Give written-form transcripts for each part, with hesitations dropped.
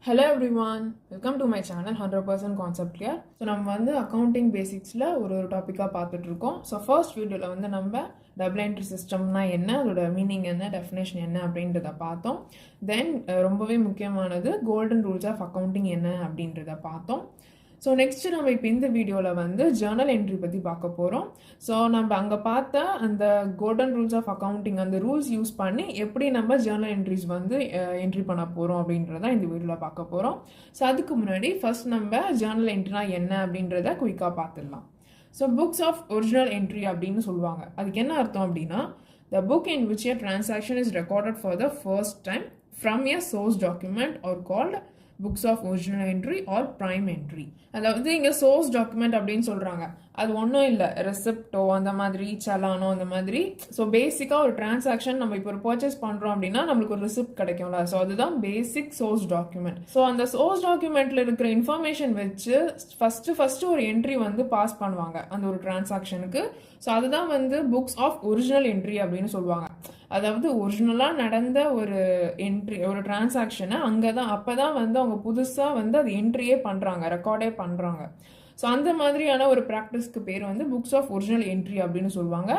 Hello everyone, welcome to my channel 100% Concept Clear. So நம்ம வந்து accounting பேசிக்ஸில் ஒரு டாப்பிக்காக பார்த்துட்ருக்கோம். ஸோ ஃபர்ஸ்ட் வீடியோவில் வந்து நம்ம டபுள் என்ட்ரி சிஸ்டம்னா என்ன, அதோட மீனிங் என்ன, டெஃபினேஷன் என்ன அப்படின்றத பார்த்தோம். தென் ரொம்பவே முக்கியமானது கோல்டன் ரூல்ஸ் ஆஃப் அக்கௌண்டிங் என்ன அப்படின்றத பார்த்தோம். ஸோ நெக்ஸ்ட்டு நம்ம இப்போ இந்த வீடியோவில் வந்து ஜேர்னல் என்ட்ரி பற்றி பார்க்க போகிறோம். ஸோ நம்ம அங்கே பார்த்த அந்த கோல்டன் ரூல்ஸ் ஆஃப் அக்கௌண்டிங் அந்த ரூல்ஸ் யூஸ் பண்ணி எப்படி நம்ம ஜேர்னல் என்ட்ரிஸ் வந்து என்ட்ரி பண்ண போகிறோம் அப்படின்றத இந்த வீடியோவில் பார்க்க போகிறோம். ஸோ அதுக்கு முன்னாடி ஃபர்ஸ்ட் நம்ம ஜேர்னல் என்ட்ரினா என்ன அப்படின்றத குயிக்காக பார்த்துடலாம். So books of original entry அப்படின்னு சொல்லுவாங்க. அதுக்கு என்ன அர்த்தம் அப்படின்னா the book in which a transaction is recorded for the first time from a source document or called books of original entry or prime entry. அதாவது இங்கே சோர்ஸ் டாக்குமெண்ட் அப்படின்னு சொல்கிறாங்க. அது ஒன்றும் இல்லை, ரெசிப்டோ அந்த மாதிரி, சலானோ அந்த மாதிரி. ஸோ பேசிக்காக ஒரு டிரான்சாக்ஷன் நம்ம இப்போ ஒரு பர்ச்சேஸ் பண்ணுறோம் அப்படின்னா நம்மளுக்கு ஒரு ரெசிப்ட் கிடைக்கும்ல. ஸோ அதுதான் பேசிக் சோர்ஸ் டாக்குமெண்ட். ஸோ அந்த சோர்ஸ் டாக்குமெண்ட்டில் இருக்கிற இன்ஃபர்மேஷன் வச்சு ஃபஸ்ட்டு ஒரு என்ட்ரி வந்து பாஸ் பண்ணுவாங்க அந்த ஒரு டிரான்சாக்ஷனுக்கு. ஸோ அதுதான் வந்து புக்ஸ் ஆஃப் ஒரிஜினல் என்ட்ரி அப்படின்னு சொல்லுவாங்க. அதாவது ஒரிஜினலாக நடந்த ஒரு என்ட்ரி, ஒரு டிரான்சாக்ஷனை அங்கே தான் அப்போ தான் வந்து அவங்க புதுசாக வந்து அது என்ட்ரியே பண்ணுறாங்க, ரெக்கார்டே பண்ணுறாங்க. ஸோ அந்த மாதிரியான ஒரு ப்ராக்டிஸ்க்கு பேர் வந்து புக்ஸ் ஆஃப் ஒரிஜினல் என்ட்ரி அப்படின்னு சொல்லுவாங்க.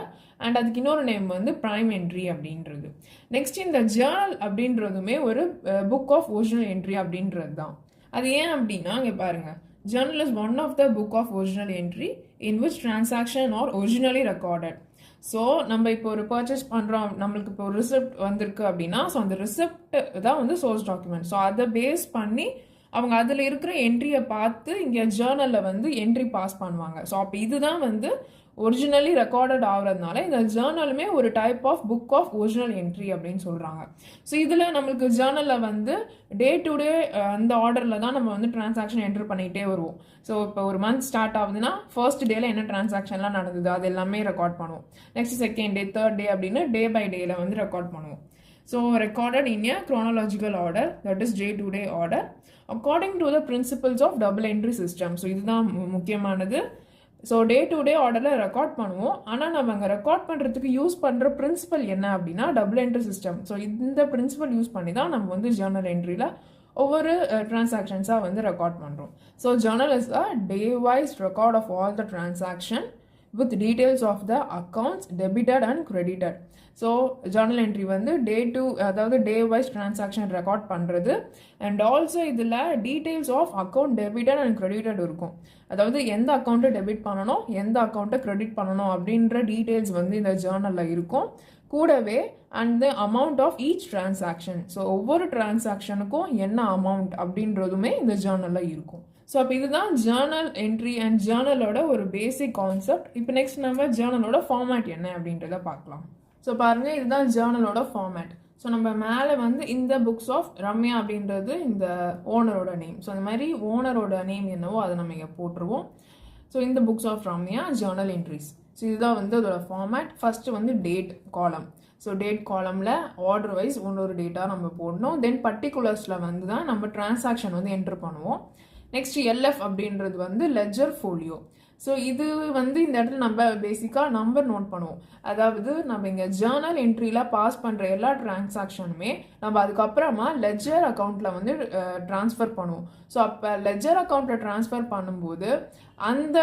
அண்ட் அதுக்கு இன்னொரு நேம் வந்து ப்ரைம் என்ட்ரி அப்படின்றது. நெக்ஸ்ட் இந்த ஜேர்னல் அப்படின்றதுமே ஒரு புக் ஆஃப் ஒரிஜினல் என்ட்ரி அப்படின்றது தான். அது ஏன் அப்படின்னா இங்கே பாருங்கள், journal is one of the book of original entry in which transaction are originally recorded. So நம்ம இப்போ ஒரு பர்ச்சேஸ் பண்ணுறோம், நம்மளுக்கு இப்போ ஒரு ரிசிப்ட் வந்திருக்கு அப்படின்னா ஸோ அந்த ரிசிப்ட் தான் வந்து சோர்ஸ் டாக்குமெண்ட். ஸோ அதை பேஸ் பண்ணி அவங்க அதில் இருக்கிற என்ட்ரியை பார்த்து இங்கே ஜேர்னலில் வந்து என்ட்ரி பாஸ் பண்ணுவாங்க. ஸோ அப்போ இதுதான் வந்து ஒரிஜினலி ரெக்கார்டட் ஆகிறதுனால இந்த ஜேர்னலுமே ஒரு type of book of original entry அப்படின்னு சொல்கிறாங்க. ஸோ இதில் நம்மளுக்கு ஜேர்னலில் வந்து டே டு டே அந்த ஆர்டரில் தான் நம்ம வந்து டிரான்சாக்ஷன் என்ட்ரு பண்ணிகிட்டே வருவோம். ஸோ இப்போ ஒரு மந்த் ஸ்டார்ட் ஆகுதுன்னா ஃபர்ஸ்ட் டேல என்ன டிரான்சாக்ஷன்லாம் நடந்தது அது எல்லாமே ரெக்கார்ட் பண்ணுவோம். Next second day, third day அப்படின்னு டே பை டேல வந்து ரெக்கார்ட் பண்ணுவோம். So recorded in A chronological order, that is day to day order according to the principles of double entry system. So இதுதான் முக்கியமானது. ஸோ டே டு டே ஆர்டரில் record பண்ணுவோம். ஆனால் நம்ம அங்கே ரெக்கார்ட் பண்ணுறதுக்கு யூஸ் பண்ணுற பிரின்சிபல் என்ன அப்படின்னா டபுள் என்ட்ரி சிஸ்டம். ஸோ இந்த பிரின்சிபல் யூஸ் பண்ணி தான் நம்ம வந்து ஜேர்னல் என்ட்ரியில் ஒவ்வொரு டிரான்சாக்ஷன்ஸாக வந்து ரெக்கார்ட் பண்ணுறோம். So journal is a day wise record of all the transaction with details of the accounts debited and credited. So journal entry வந்து அதாவது டே வைஸ் டிரான்சாக்ஷன் ரெக்கார்ட் பண்ணுறது. அண்ட் ஆல்சோ இதில் details of account debited and credited இருக்கும். அதாவது எந்த அக்கௌண்ட்டை debit பண்ணணும், எந்த அக்கௌண்ட்டை கிரெடிட் பண்ணணும் அப்படின்ற டீட்டெயில்ஸ் வந்து இந்த ஜேர்னலில் இருக்கும். கூடவே and the amount of each transaction, so ஒவ்வொரு டிரான்சாக்ஷனுக்கும் என்ன அமௌண்ட் அப்படின்றதுமே இந்த ஜேர்னலில் இருக்கும். ஸோ அப்போ இதுதான் ஜேர்னல் என்ட்ரி அண்ட் ஜேர்னலோட ஒரு பேசிக் கான்செப்ட். இப்போ நெக்ஸ்ட் நம்ம ஜேர்னலோட ஃபார்மேட் என்ன அப்படின்றத பார்க்கலாம். ஸோ பாருங்கள், இதுதான் ஜேர்னலோட ஃபார்மேட். ஸோ நம்ம மேலே வந்து இந்த புக்ஸ் ஆஃப் ரம்யா அப்படின்றது இந்த ஓனரோட நேம். ஸோ அந்த மாதிரி ஓனரோட நேம் என்னவோ அதை நம்ம இங்கே போட்டுருவோம். ஸோ இந்த books of Ramya journal entries. So இதுதான் வந்து அதோட ஃபார்மேட். ஃபஸ்ட்டு வந்து டேட் காலம். ஸோ டேட் காலமில் ஆர்டர் வைஸ் ஒரு டேட்டாக நம்ம போடணும். தென் பர்டிகுலர்ஸில் வந்து தான் நம்ம டிரான்சாக்ஷன் வந்து என்ட்ரு பண்ணுவோம். நெக்ஸ்ட் எல்எஃப் அப்படின்றது வந்து லெஜர் ஃபோலியோ. ஸோ இது வந்து இந்த இடத்துல நம்ம பேசிக்காக நம்பர் நோட் பண்ணுவோம். அதாவது நம்ம இங்கே ஜேர்னல் என்ட்ரியில் பாஸ் பண்ணுற எல்லா டிரான்சாக்ஷனுமே நம்ம அதுக்கப்புறமா லெஜர் அக்கௌண்ட்டில் வந்து ட்ரான்ஸ்ஃபர் பண்ணுவோம். ஸோ அப்போ லெஜர் அக்கௌண்ட்டில் ட்ரான்ஸ்ஃபர் பண்ணும்போது அந்த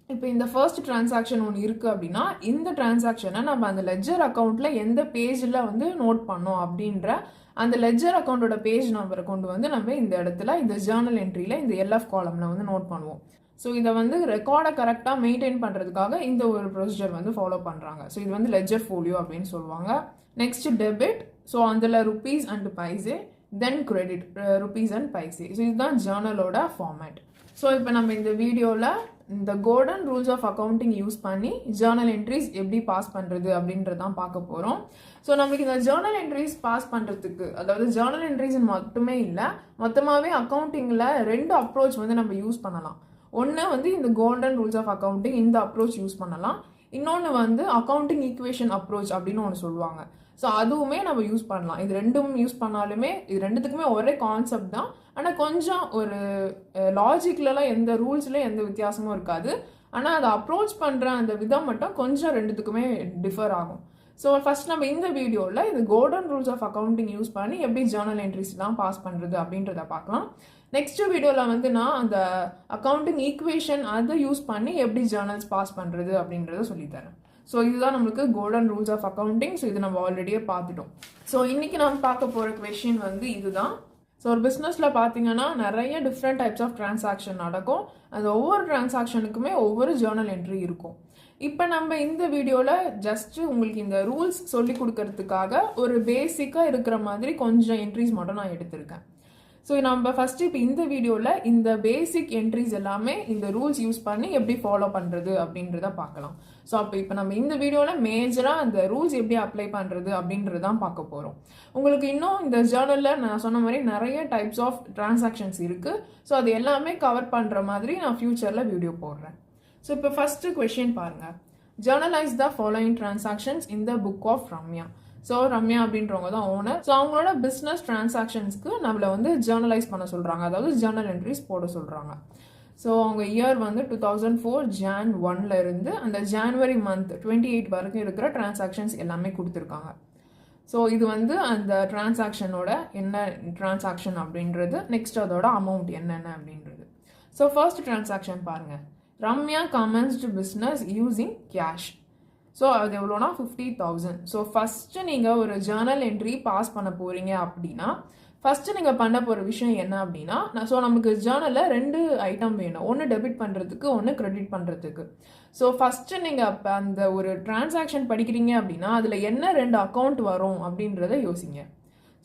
இப்போ இந்த ஃபர்ஸ்ட் டிரான்சாக்ஷன் ஒன்று இருக்குது அப்படின்னா இந்த டிரான்சாக்ஷனை நம்ம அந்த லெஜர் அக்கௌண்ட்டில் எந்த பேஜில் வந்து நோட் பண்ணோம் அப்படின்ற அந்த லெஜர் அக்கௌண்ட்டோட பேஜ் நம்பரை கொண்டு வந்து நம்ம இந்த இடத்துல இந்த ஜேர்னல் என்ட்ரியில் இந்த எல்எஃப் காலமில் வந்து நோட் பண்ணுவோம். ஸோ இதை வந்து ரெக்கார்டை கரெக்டாக மெயின்டைன் பண்ணுறதுக்காக இந்த ஒரு ப்ரொசீஜர் வந்து ஃபாலோ பண்ணுறாங்க. ஸோ இது வந்து லெஜர் ஃபோலியோ அப்படின்னு சொல்லுவாங்க. Next debit. ஸோ அதில் rupees and paise. Then credit rupees and paise. So இதுதான் ஜேர்னலோட ஃபார்மேட். ஸோ இப்போ நம்ம இந்த வீடியோவில் இந்த golden rules of accounting use பண்ணி ஜேர்னல் என்ட்ரிஸ் எப்படி பாஸ் பண்ணுறது அப்படின்றதான் பார்க்க போகிறோம். ஸோ நம்மளுக்கு இந்த ஜேர்னல் என்ட்ரிஸ் பாஸ் பண்ணுறதுக்கு, அதாவது ஜேர்னல் என்ட்ரிஸ் மட்டுமே இல்லை, மொத்தமாகவே அக்கௌண்டிங்கில் 2 அப்ரோச் வந்து நம்ம யூஸ் பண்ணலாம். ஒன்று வந்து இந்த கோல்டன் ரூல்ஸ் ஆஃப் அக்கௌண்டிங் இந்த அப்ரோச் யூஸ் பண்ணலாம். இன்னொன்று வந்து அக்கௌண்டிங் ஈக்குவேஷன் அப்ரோச் அப்படின்னு ஒன்று சொல்லுவாங்க. ஸோ அதுவுமே நம்ம யூஸ் பண்ணலாம். இது ரெண்டும் யூஸ் பண்ணாலுமே இது ரெண்டுத்துக்குமே ஒரே கான்செப்ட் தான். ஆனால் கொஞ்சம் ஒரு லாஜிக்லலாம் எந்த ரூல்ஸ்லேயும் எந்த வித்தியாசமும் இருக்காது. ஆனால் அதை அப்ரோச் பண்ணுற அந்த விதம் மட்டும் கொஞ்சம் ரெண்டுத்துக்குமே டிஃபர் ஆகும். ஸோ ஃபர்ஸ்ட் நம்ம இந்த வீடியோவில் இது golden rules of accounting use பண்ணி எப்படி ஜேர்னல் என்ட்ரிஸ்லாம் பாஸ் பண்ணுறது அப்படின்றத பார்க்கலாம். நெக்ஸ்ட் வீடியோவில் வந்து நான் அந்த அக்கௌண்டிங் ஈக்குவேஷன் அதை யூஸ் பண்ணி எப்படி ஜேர்னல்ஸ் பாஸ் பண்ணுறது அப்படின்றத சொல்லித்தரேன். ஸோ இதுதான் நம்மளுக்கு golden rules of accounting. So இது நம்ம ஆல்ரெடியே பார்த்துட்டோம். ஸோ இன்னைக்கு நம்ம பார்க்க போகிற கொஷின் வந்து இதுதான். ஸோ ஒரு பிஸ்னஸில் பார்த்தீங்கன்னா நிறைய டிஃப்ரெண்ட் டைப்ஸ் ஆஃப் டிரான்சாக்ஷன் நடக்கும். அந்த ஒவ்வொரு டிரான்சாக்ஷனுக்குமே ஒவ்வொரு ஜேர்னல் என்ட்ரி இருக்கும். இப்போ நம்ம இந்த வீடியோவில் ஜஸ்ட்டு உங்களுக்கு இந்த ரூல்ஸ் சொல்லி கொடுக்கறதுக்காக ஒரு பேசிக்காக இருக்கிற மாதிரி கொஞ்சம் என்ட்ரிஸ் மட்டும் நான் எடுத்திருக்கேன். ஸோ நம்ம ஃபஸ்ட்டு இப்போ இந்த வீடியோவில் இந்த பேசிக் என்ட்ரிஸ் எல்லாமே இந்த ரூல்ஸ் யூஸ் பண்ணி எப்படி ஃபாலோ பண்ணுறது அப்படின்றத பார்க்கலாம். ஸோ இப்போ நம்ம இந்த வீடியோவில் மேஜராக அந்த ரூல்ஸ் எப்படி அப்ளை பண்ணுறது அப்படின்றதான் பார்க்க போகிறோம். உங்களுக்கு இன்னும் இந்த ஜேர்னலில் நான் சொன்ன மாதிரி நிறைய டைப்ஸ் ஆஃப் டிரான்சாக்ஷன்ஸ் இருக்குது. ஸோ அது எல்லாமே கவர் பண்ணுற மாதிரி நான் ஃப்யூச்சரில் வீடியோ போடுறேன். ஸோ இப்போ ஃபஸ்ட்டு கொஷின் பாருங்கள். Journalize the following transactions in the book of Ramya. So Ramya அப்படின்றவங்க தான் ஓனர். ஸோ அவங்களோட பிஸ்னஸ் டிரான்சாக்ஷன்ஸ்க்கு நம்மளை வந்து ஜேர்னலைஸ் பண்ண சொல்கிறாங்க, அதாவது ஜேர்னல் என்ட்ரிஸ் போட சொல்கிறாங்க. ஸோ அவங்க இயர் வந்து 2004 Jan 1 இருந்து அந்த January month 28 வரைக்கும் இருக்கிற டிரான்சாக்ஷன்ஸ் எல்லாமே கொடுத்துருக்காங்க. ஸோ இது வந்து அந்த டிரான்சாக்ஷனோட என்ன டிரான்சாக்ஷன் அப்படின்றது, நெக்ஸ்ட் அதோட அமௌண்ட் என்னென்ன அப்படின்றது. ஸோ ஃபர்ஸ்ட் டிரான்சாக்ஷன் பாருங்கள். Ramya commenced business using cash. So அது எவ்வளோனா 50,000. ஸோ ஃபஸ்ட்டு நீங்கள் ஒரு ஜேர்னல் என்ட்ரி பாஸ் பண்ண போகிறீங்க அப்படின்னா ஃபஸ்ட்டு நீங்கள் பண்ண போகிற விஷயம் என்ன அப்படின்னா, ஸோ நமக்கு ஜேர்னலில் 2 ஐட்டம் வேணும். ஒன்று டெபிட் பண்ணுறதுக்கு, ஒன்று கிரெடிட் பண்ணுறதுக்கு. ஸோ ஃபஸ்ட்டு நீங்கள் அப்போ அந்த ஒரு டிரான்சாக்ஷன் படிக்கிறீங்க அப்படின்னா அதில் என்ன 2 அக்கௌண்ட் வரும் அப்படின்றத யோசிங்க.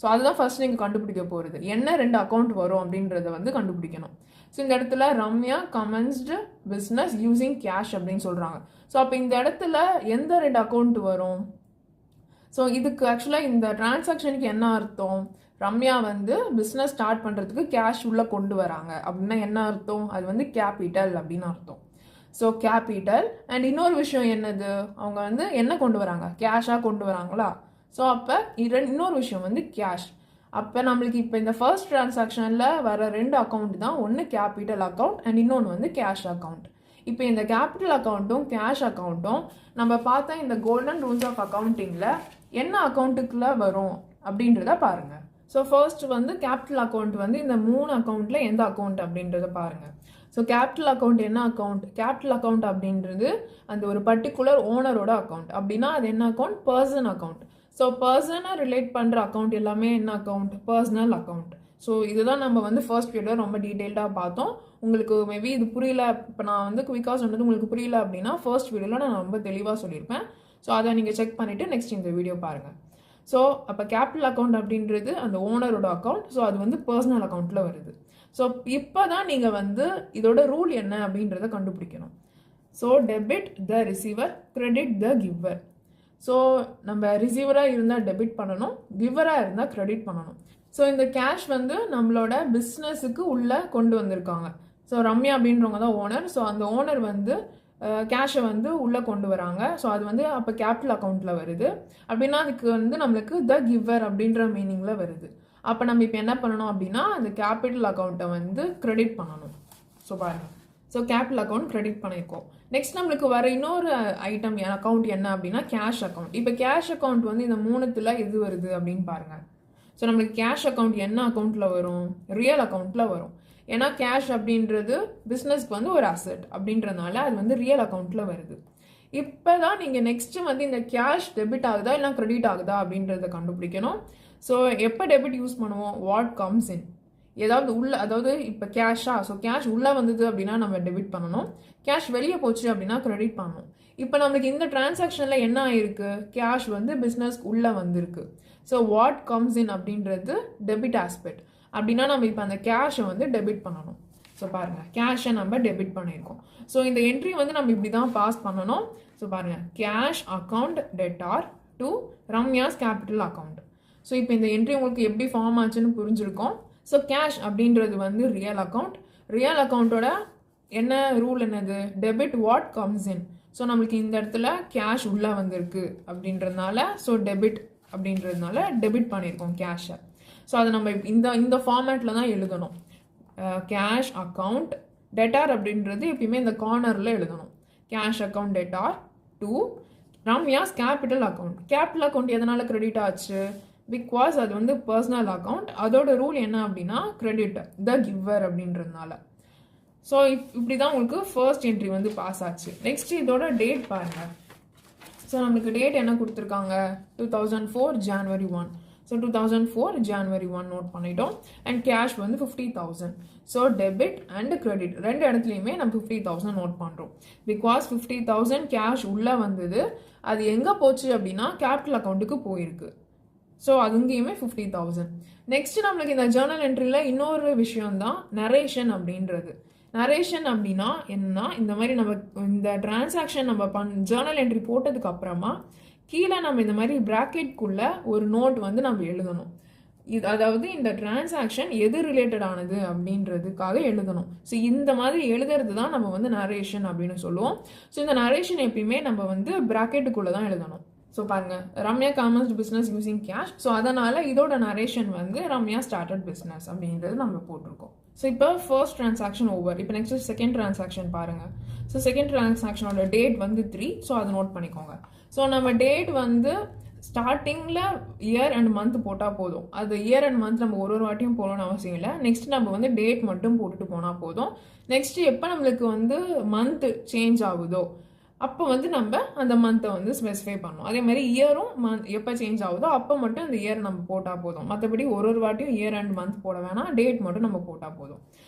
ஸோ அதுதான் ஃபஸ்ட் நீங்கள் கண்டுபிடிக்க போகிறது. என்ன 2 அக்கௌண்ட் வரும் அப்படின்றத வந்து கண்டுபிடிக்கணும். ஸோ இந்த இடத்துல Ramya commenced business using cash அப்படின்னு சொல்கிறாங்க. ஸோ அப்போ இந்த இடத்துல எந்த 2 அக்கௌண்ட் வரும்? ஸோ இதுக்கு ஆக்சுவலாக இந்த டிரான்சாக்ஷனுக்கு என்ன அர்த்தம்? ரம்யா வந்து பிஸ்னஸ் ஸ்டார்ட் பண்ணுறதுக்கு கேஷ் உள்ளே கொண்டு வராங்க அப்படின்னா என்ன அர்த்தம்? அது வந்து கேபிட்டல் அப்படின்னு அர்த்தம். So capital. அண்ட் இன்னொரு விஷயம் என்னது, அவங்க வந்து என்ன கொண்டு வராங்க? கேஷாக கொண்டு வராங்களா? ஸோ அப்போ இன்னொரு விஷயம் வந்து கேஷ். அப்போ நம்மளுக்கு இப்போ இந்த ஃபர்ஸ்ட் டிரான்சாக்ஷனில் வர 2 அக்கௌண்ட் தான், ஒன்று கேபிட்டல் அக்கௌண்ட் அண்ட் இன்னொன்று வந்து கேஷ் அக்கௌண்ட். இப்போ இந்த கேபிட்டல் அக்கௌண்ட்டும் கேஷ் அக்கௌண்ட்டும் நம்ம பார்த்தா இந்த கோல்டன் ரூல்ஸ் ஆஃப் அக்கௌண்டிங்கில் என்ன அக்கௌண்ட்டுக்குள்ளே வரும் அப்படின்றத பாருங்கள். ஸோ ஃபர்ஸ்ட் வந்து கேபிட்டல் அக்கௌண்ட் வந்து இந்த 3 அக்கௌண்ட்டில் எந்த அக்கௌண்ட் அப்படின்றத பாருங்கள். ஸோ கேபிட்டல் அக்கௌண்ட் என்ன அக்கௌண்ட்? கேபிட்டல் அக்கௌண்ட் அப்படின்றது அந்த ஒரு பர்டிகுலர் ஓனரோட அக்கௌண்ட். அப்படின்னா அது என்ன அக்கௌண்ட்? Person account. ஸோ பர்சனை ரிலேட் பண்ணுற அக்கௌண்ட் எல்லாமே என்ன அக்கௌண்ட்? Personal account. ஸோ இதுதான் நம்ம வந்து ஃபர்ஸ்ட் வீடியோவில் ரொம்ப டீட்டெயில்டாக பார்த்தோம். உங்களுக்கு மேபி இது புரியல, இப்போ நான் வந்து குவிக்காக சொன்னது உங்களுக்கு புரியல அப்படின்னா ஃபர்ஸ்ட் வீடியோவில் நான் ரொம்ப தெளிவாக சொல்லியிருப்பேன். ஸோ அதை நீங்கள் செக் பண்ணிவிட்டு நெக்ஸ்ட் இந்த வீடியோ பாருங்கள். ஸோ அப்போ கேபிட்டல் அக்கௌண்ட் அப்படின்றது அந்த ஓனரோட அக்கௌண்ட். ஸோ அது வந்து பர்சனல் அக்கௌண்ட்டில் வருது. ஸோ இப்போ தான் நீங்கள் வந்து இதோட ரூல் என்ன அப்படின்றத கண்டுபிடிக்கணும். So debit the receiver, credit the giver. So நம்ம ரிசீவராக இருந்தால் டெபிட் பண்ணணும், கிவராக இருந்தால் கிரெடிட் பண்ணணும். ஸோ இந்த கேஷ் வந்து நம்மளோட பிஸ்னஸுக்கு உள்ளே கொண்டு வந்திருக்காங்க. ஸோ ரம்யா அப்படின்றவங்க தான் ஓனர். ஸோ அந்த ஓனர் வந்து கேஷை வந்து உள்ளே கொண்டு வராங்க. ஸோ அது வந்து அப்போ கேபிட்டல் அக்கௌண்ட்டில் வருது. அப்படின்னா அதுக்கு வந்து நம்மளுக்கு த கிவர் அப்படின்ற மீனிங்கில் வருது. அப்போ நம்ம இப்போ என்ன பண்ணணும் அப்படின்னா அந்த கேபிட்டல் அக்கௌண்ட்டை வந்து கிரெடிட் பண்ணணும். ஸோ பாருங்கள். ஸோ கேபிட்டல் அக்கௌண்ட் கிரெடிட் பண்ணியிருக்கோம். நெக்ஸ்ட் நம்மளுக்கு வர இன்னொரு ஐட்டம் அக்கௌண்ட் என்ன அப்படின்னா கேஷ் அக்கௌண்ட். இப்போ கேஷ் அக்கௌண்ட் வந்து இந்த 3த்துல எது வருது அப்படின்னு பாருங்கள். ஸோ நம்மளுக்கு கேஷ் அக்கௌண்ட் என்ன அக்கௌண்ட்டில் வரும்? ரியல் அக்கௌண்ட்டில் வரும். ஏன்னா கேஷ் அப்படின்றது பிஸ்னஸ்க்கு வந்து ஒரு அசெட் அப்படின்றதுனால அது வந்து ரியல் அக்கௌண்ட்டில் வருது. இப்போ தான் நீங்கள் நெக்ஸ்ட்டு வந்து இந்த கேஷ் டெபிட் ஆகுதா இல்லை கிரெடிட் ஆகுதா அப்படின்றத கண்டுபிடிக்கணும். ஸோ எப்போ டெபிட் யூஸ் பண்ணுவோம்? What comes in. ஏதாவது உள்ள, அதாவது இப்போ கேஷா, ஸோ கேஷ் உள்ளே வந்தது அப்படின்னா நம்ம டெபிட் பண்ணணும். கேஷ் வெளியே போச்சு அப்படின்னா கிரெடிட் பண்ணணும். இப்போ நம்மளுக்கு இந்த டிரான்சாக்ஷனில் என்ன ஆயிருக்கு? கேஷ் வந்து பிஸ்னஸ்க்கு உள்ளே வந்திருக்கு. ஸோ வாட் கம்ஸ் இன் அப்படின்றது டெபிட் ஆஸ்பெக்ட். அப்படின்னா நம்ம இப்போ அந்த கேஷை வந்து டெபிட் பண்ணணும். ஸோ பாருங்கள், கேஷை நம்ம டெபிட் பண்ணியிருக்கோம். ஸோ இந்த என்ட்ரி வந்து நம்ம இப்படி தான் பாஸ் பண்ணணும். ஸோ பாருங்கள், cash account debtor to Ramya's capital account. So இப்போ இந்த என்ட்ரி உங்களுக்கு எப்படி ஃபார்ம் ஆச்சுன்னு புரிஞ்சிருக்கும். ஸோ கேஷ் அப்படின்றது வந்து ரியல் அக்கௌண்ட். ரியல் அக்கௌண்ட்டோட என்ன ரூல் என்னது? Debit what comes in. So நம்மளுக்கு இந்த இடத்துல கேஷ் உள்ளே வந்திருக்கு அப்படின்றதுனால, ஸோ டெபிட் அப்படின்றதுனால டெபிட் பண்ணியிருக்கோம் கேஷை. ஸோ அதை நம்ம இந்த ஃபார்மேட்டில் தான் எழுதணும். கேஷ் அக்கௌண்ட் டெட்டார் அப்படின்றது எப்பயுமே இந்த கார்னரில் எழுதணும். Cash account debtor to Ramya's capital account எதனால கிரெடிட் ஆச்சு? பிகாஸ் அது வந்து பர்சனல் அக்கௌண்ட். அதோட ரூல் என்ன அப்படின்னா கிரெடிட் த கிவர் அப்படின்றதுனால. ஸோ இப்படி தான் உங்களுக்கு ஃபர்ஸ்ட் என்ட்ரி வந்து பாஸ் ஆச்சு. நெக்ஸ்ட் இதோட டேட் பாருங்க. ஸோ நம்மளுக்கு டேட் என்ன கொடுத்துருக்காங்க? 2004 January 1. ஸோ 2004 January 1 நோட் பண்ணிட்டோம். அண்ட் கேஷ் வந்து 50,000. ஸோ டெபிட் அண்ட் கிரெடிட் ரெண்டு இடத்துலையுமே நம்ம 50,000 நோட் பண்ணுறோம். பிகாஸ் 50,000 கேஷ் உள்ளே வந்தது. அது எங்கே போச்சு அப்படின்னா கேபிட்டல் அக்கௌண்ட்டுக்கு போயிருக்கு. ஸோ அதுங்கேயுமே 50,000. நெக்ஸ்ட் நம்மளுக்கு இந்த ஜேர்னல் என்ட்ரியில் இன்னொரு விஷயம் தான் நரேஷன் அப்படின்றது. நரேஷன் அப்படின்னா என்னன்னா, இந்த மாதிரி நம்ம இந்த டிரான்சாக்ஷன் நம்ம ஜேர்னல் என்ட்ரி போட்டதுக்கு அப்புறமா கீழே நம்ம இந்த மாதிரி பிராக்கெட்குள்ள ஒரு நோட் வந்து நம்ம எழுதணும். அதாவது இந்த டிரான்சாக்ஷன் எது ரிலேட்டட் ஆனது அப்படின்றதுக்காக எழுதணும். ஸோ இந்த மாதிரி எழுதுறது தான் நம்ம வந்து நரேஷன் அப்படின்னு சொல்லுவோம். ஸோ இந்த நரேஷன் எப்பயுமே நம்ம வந்து பிராக்கெட்டுக்குள்ளே தான் எழுதணும். ஸோ பாருங்க, Ramya commerce business using cash. So அதனால இதோட நரேஷன் வந்து ரம்யா ஸ்டார்டட் பிஸ்னஸ் அப்படின்றது நம்ம போட்டிருக்கோம். ஸோ இப்போ ஃபர்ஸ்ட் டிரான்சாக்ஷன் ஓவர். இப்போ நெக்ஸ்ட் செகண்ட் டிரான்சாக்ஷன் பாருங்க. ஸோ செகண்ட் டிரான்சாக்ஷனோட டேட் வந்து 3. ஸோ அதை நோட் பண்ணிக்கோங்க. ஸோ நம்ம டேட் வந்து ஸ்டார்டிங்கில் இயர் அண்ட் மந்த் போட்டால் போதும். அது இயர் அண்ட் மந்த் நம்ம ஒரு வாட்டியும் போகணும்னு அவசியம் இல்லை. நெக்ஸ்ட் நம்ம வந்து டேட் மட்டும் போட்டுட்டு போனால் போதும். நெக்ஸ்ட் எப்போ நம்மளுக்கு வந்து மந்த் சேஞ்ச் ஆகுதோ அப்போ வந்து நம்ம அந்த மந்த்தை வந்து ஸ்பெசிஃபை பண்ணணும். அதே மாதிரி இயரும் எப்போ சேஞ்ச் ஆகுதோ அப்போ மட்டும் அந்த இயர் நம்ம போட்டால் போதும். மற்றபடி ஒரு வாட்டியும் இயர் அண்ட் மந்த் போட வேணாம், டேட் மட்டும் நம்ம போட்டால் போதும்.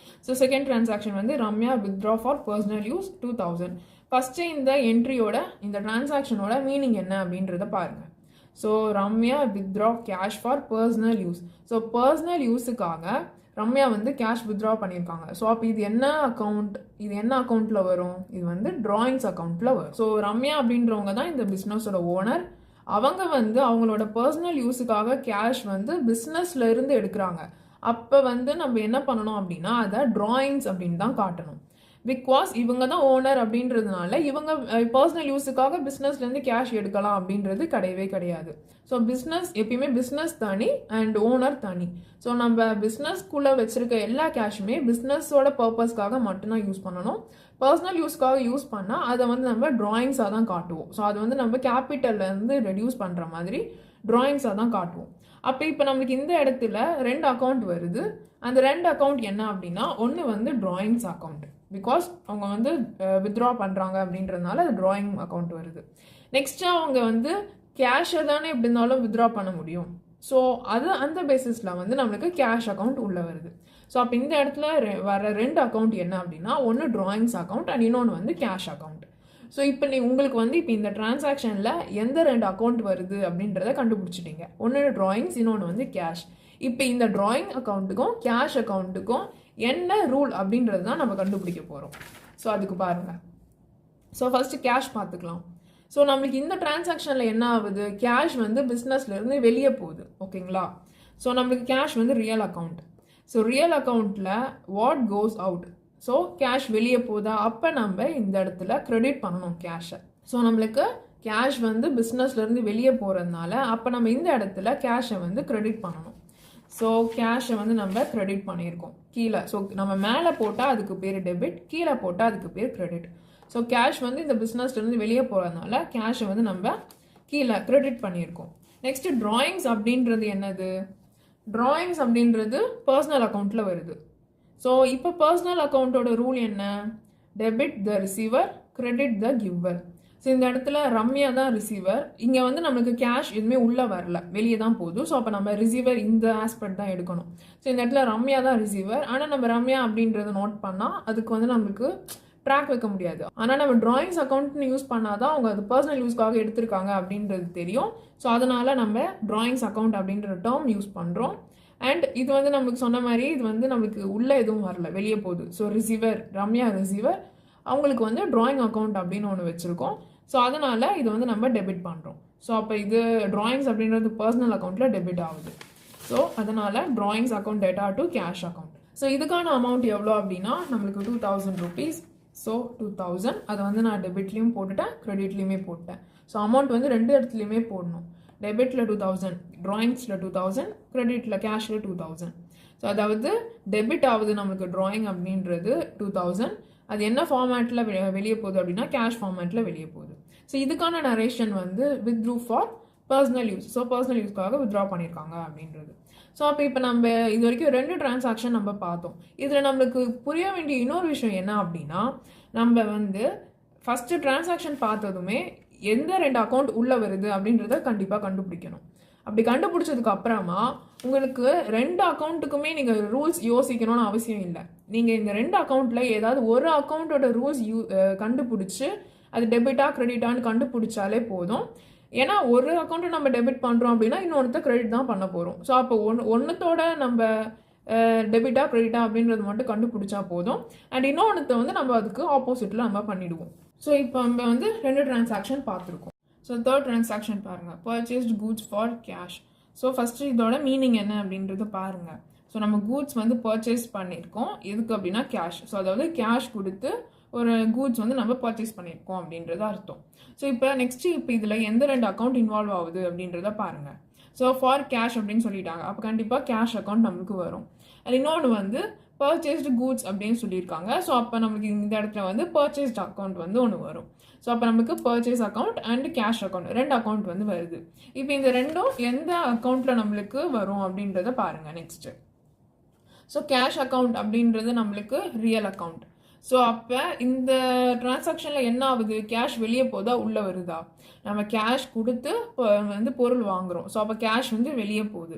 ஸோ செகண்ட் டிரான்சாக்ஷன் வந்து Ramya withdraw for personal use 2,000. First இந்த என்ட்ரியோட இந்த டிரான்சாக்ஷனோட மீனிங் என்ன அப்படின்றத பாருங்கள். So Ramya withdraw cash for personal use. So personal யூஸுக்காக ரம்யா வந்து கேஷ் வித்ட்ரா பண்ணியிருக்காங்க. ஸோ அப்போ இது என்ன அக்கௌண்ட்? இது என்ன அக்கௌண்ட்டில் வரும்? இது வந்து டிராயிங்ஸ் அக்கௌண்ட்டில் வரும். ஸோ ரம்யா அப்படின்றவங்க தான் இந்த பிஸ்னஸோட ஓனர். அவங்க வந்து அவங்களோட பர்சனல் யூஸுக்காக கேஷ் வந்து பிஸ்னஸ்ல இருந்து எடுக்கிறாங்க. அப்போ வந்து நம்ம என்ன பண்ணணும் அப்படின்னா அதை டிராயிங்ஸ் அப்படின்னு தான் காட்டணும். பிகாஸ் இவங்க தான் ஓனர் அப்படின்றதுனால இவங்க பர்சனல் யூஸுக்காக பிஸ்னஸ்லேருந்து கேஷ் எடுக்கலாம் அப்படின்றது கிடையவே கிடையாது. ஸோ பிஸ்னஸ் எப்பயுமே பிஸ்னஸ் தனி அண்ட் ஓனர் தனி. ஸோ நம்ம பிஸ்னஸ்க்குள்ளே வச்சுருக்க எல்லா கேஷுமே பிஸ்னஸோட பர்பஸ்க்காக மட்டும்தான் யூஸ் பண்ணணும். பர்சனல் யூஸ்க்காக யூஸ் பண்ணால் அதை வந்து நம்ம டிராயிங்ஸாக தான் காட்டுவோம். ஸோ அது வந்து நம்ம கேபிட்டல்லேருந்து ரெடியூஸ் பண்ணுற மாதிரி டிராயிங்ஸாக தான் காட்டுவோம். அப்போ இப்போ நம்மளுக்கு இந்த இடத்துல 2 அக்கௌண்ட் வருது. அந்த 2 அக்கௌண்ட் என்ன அப்படின்னா, ஒன்று வந்து டிராயிங்ஸ் அக்கௌண்ட். பிகாஸ் அவங்க வந்து வித்ட்ரா பண்ணுறாங்க அப்படின்றதுனால அது டிராயிங் அக்கௌண்ட் வருது. நெக்ஸ்ட்டு அவங்க வந்து கேஷை தானே எப்படி இருந்தாலும் வித்ட்ரா பண்ண முடியும். ஸோ அது அந்த பேசிஸில் வந்து நம்மளுக்கு கேஷ் அக்கௌண்ட் உள்ளே வருது. ஸோ அப்போ இந்த இடத்துல வர 2 அக்கௌண்ட் என்ன அப்படின்னா, ஒன்று டிராயிங்ஸ் அக்கௌண்ட் அண்ட் இன்னொன்று வந்து கேஷ் அக்கௌண்ட். ஸோ இப்போ உங்களுக்கு வந்து இப்போ இந்த டிரான்சாக்ஷனில் எந்த 2 அக்கௌண்ட் வருது அப்படின்றத கண்டுபிடிச்சிட்டிங்க. ஒன்று டிராயிங்ஸ், இன்னொன்று வந்து கேஷ். இப்போ இந்த டிராயிங் அக்கௌண்ட்டுக்கும் கேஷ் அக்கௌண்ட்டுக்கும் என்ன ரூல் அப்படின்றது தான் நம்ம கண்டுபிடிக்க போகிறோம். ஸோ அதுக்கு பாருங்கள். ஸோ ஃபஸ்ட்டு கேஷ் பார்த்துக்கலாம். ஸோ நம்மளுக்கு இந்த டிரான்சாக்ஷனில் என்ன ஆகுது? கேஷ் வந்து பிஸ்னஸ்லேருந்து வெளியே போகுது. ஓகேங்களா? ஸோ நம்மளுக்கு கேஷ் வந்து ரியல் அக்கௌண்ட். ஸோ ரியல் அக்கௌண்ட்டில் what goes out? So cash வெளியே போதா? அப்போ நம்ம இந்த இடத்துல கிரெடிட் பண்ணணும் கேஷை. ஸோ நம்மளுக்கு கேஷ் வந்து பிஸ்னஸ்லேருந்து வெளியே போகிறதுனால அப்போ நம்ம இந்த இடத்துல கேஷை வந்து கிரெடிட் பண்ணணும். ஸோ கேஷை வந்து நம்ம கிரெடிட் பண்ணியிருக்கோம் கீழே. ஸோ நம்ம மேலே போட்டால் அதுக்கு பேர் டெபிட், கீழே போட்டால் அதுக்கு பேர் கிரெடிட். ஸோ கேஷ் வந்து இந்த பிஸ்னஸ்லேருந்து வெளியே போகிறதுனால கேஷை வந்து நம்ம கீழே கிரெடிட் பண்ணியிருக்கோம். நெக்ஸ்ட்டு டிராயிங்ஸ் அப்படின்றது என்னது? டிராயிங்ஸ் அப்படின்றது பர்சனல் அக்கௌண்ட்டில் வருது. ஸோ இப்போ பர்சனல் அக்கௌண்ட்டோட ரூல் என்ன? Debit the receiver, credit the giver. So இந்த இடத்துல ரம்யா தான் ரிசீவர். இங்கே வந்து நம்மளுக்கு கேஷ் எதுவுமே உள்ளே வரல, வெளியே தான் போகுது. ஸோ அப்போ நம்ம ரிசீவர் இந்த ஆஸ்பெக்ட் தான் எடுக்கணும். ஸோ இந்த இடத்துல ரம்யா தான் ரிசீவர். ஆனால் நம்ம ரம்யா அப்படின்றத நோட் பண்ணால் அதுக்கு வந்து நம்மளுக்கு ட்ராக் வைக்க முடியாது. ஆனால் நம்ம டிராயிங்ஸ் அக்கௌண்ட்னு யூஸ் பண்ணாதான் அவங்க அது பர்சனல் யூஸ்க்காக எடுத்திருக்காங்க அப்படின்றது தெரியும். ஸோ அதனால நம்ம டிராயிங்ஸ் அக்கௌண்ட் அப்படின்ற டேர்ம் யூஸ் பண்ணுறோம். அண்ட் இது வந்து நம்மளுக்கு சொன்ன மாதிரி இது வந்து நம்மளுக்கு உள்ளே எதுவும் வரல, வெளியே போகுது. ஸோ ரிசீவர், ரம்யா ரிசீவர், அவங்களுக்கு வந்து டிராயிங் அக்கௌண்ட் அப்படின்னு ஒன்று வச்சுருக்கோம். ஸோ அதனால் இது வந்து நம்ம டெபிட் பண்ணுறோம். ஸோ அப்போ இது டிராயிங்ஸ் அப்படின்றது பர்சனல் அக்கௌண்ட்டில் டெபிட் ஆகுது. ஸோ அதனால் drawings account data to cash account. So இதுக்கான அமௌண்ட் எவ்வளோ அப்படின்னா நம்மளுக்கு 2,000 rupees. ஸோ 2,000 அதை வந்து நான் டெபிட்லேயும் போட்டுட்டேன், கிரெடிட்லேயுமே போட்டேன். ஸோ அமௌண்ட் வந்து 2 இடத்துலையுமே போடணும். டெபிட்டில் 2,000, டிராயிங்ஸில் 2,000, கிரெடிட்டில் கேஷில் 2,000. ஸோ அதாவது டெபிட் ஆகுது நம்மளுக்கு டிராயிங் அப்படின்றது 2,000. அது என்ன ஃபார்மேட்டில் வெளியே போகுது அப்படின்னா கேஷ் ஃபார்மேட்டில் வெளியே போகுது. ஸோ இதுக்கான நரேஷன் வந்து withdrew for personal use. So personal யூஸ்க்காக வித்ட்ரா பண்ணியிருக்காங்க அப்படின்றது. ஸோ அப்போ இப்போ நம்ம இது வரைக்கும் 2 டிரான்சாக்ஷன் நம்ம பார்த்தோம். இதில் நம்மளுக்கு புரிய வேண்டிய இன்னொரு விஷயம் என்ன அப்படின்னா, நம்ம வந்து ஃபஸ்ட்டு டிரான்சாக்ஷன் பார்த்ததுமே எந்த 2 அக்கௌண்ட் உள்ளே வருது அப்படின்றத கண்டிப்பாக கண்டுபிடிக்கணும். அப்படி கண்டுபிடிச்சதுக்கு அப்புறமா உங்களுக்கு 2 அக்கௌண்ட்டுக்குமே நீங்கள் ரூல்ஸ் யோசிக்கணும்னு அவசியம் இல்லை. நீங்கள் இந்த 2 அக்கௌண்ட்டில் ஏதாவது ஒரு அக்கௌண்ட்டோட ரூல்ஸ் கண்டுபிடிச்சி அது டெபிட்டா கிரெடிட்டான்னு கண்டுபிடிச்சாலே போதும். ஏன்னா ஒரு அக்கௌண்ட்டை நம்ம டெபிட் பண்ணுறோம் அப்படின்னா இன்னொருத்த கிரெடிட் தான் பண்ண போகிறோம். ஸோ அப்போ ஒன்றுத்தோட நம்ம டெபிட்டா கிரெடிட்டா அப்படின்றது மட்டும் கண்டுபிடிச்சா போதும். அண்ட் இன்னொன்றுத்த வந்து நம்ம அதுக்கு ஆப்போசிட்டில் நம்ம பண்ணிவிடுவோம். ஸோ இப்போ நம்ம வந்து 2 டிரான்சாக்ஷன் பார்த்துருக்கோம். ஸோ தேர்ட் டிரான்சாக்ஷன் பாருங்கள், purchased goods for cash. So first இதோட மீனிங் என்ன அப்படின்றது பாருங்கள். ஸோ நம்ம கூட்ஸ் வந்து பர்ச்சேஸ் பண்ணியிருக்கோம், எதுக்கு அப்படின்னா கேஷ். ஸோ அதாவது கேஷ் கொடுத்து ஒரு கூட்ஸ் வந்து நம்ம பர்ச்சேஸ் பண்ணியிருக்கோம் அப்படின்றது அர்த்தம். ஸோ இப்போ நெக்ஸ்ட்டு இப்போ இதில் எந்த 2 அக்கௌண்ட் இன்வால்வ் ஆகுது அப்படின்றத பாருங்கள். ஸோ ஃபார் கேஷ் அப்படின்னு சொல்லிட்டாங்க, அப்போ கண்டிப்பாக கேஷ் அக்கௌண்ட் நம்மளுக்கு வரும். அது இன்னொன்று வந்து பர்ச்சேஸ்டு கூட்ஸ் அப்படின்னு சொல்லியிருக்காங்க. ஸோ அப்போ நமக்கு இந்த இடத்துல வந்து பர்ச்சேஸ்ட் அக்கௌண்ட் வந்து ஒன்று வரும். ஸோ அப்போ நமக்கு purchase account and cash account 2 account வந்து வருது. இப்போ இந்த ரெண்டும் எந்த அக்கௌண்ட்டில் நம்மளுக்கு வரும் அப்படின்றத பாருங்கள் நெக்ஸ்ட்டு. ஸோ கேஷ் அக்கௌண்ட் அப்படின்றது நம்மளுக்கு ரியல் அக்கௌண்ட். ஸோ அப்போ இந்த டிரான்சாக்ஷனில் என்ன ஆகுது, கேஷ் வெளியே போதா உள்ளே வருதா? நம்ம கேஷ் கொடுத்து வந்து பொருள் வாங்குகிறோம். ஸோ அப்போ கேஷ் வந்து வெளியே போகுது.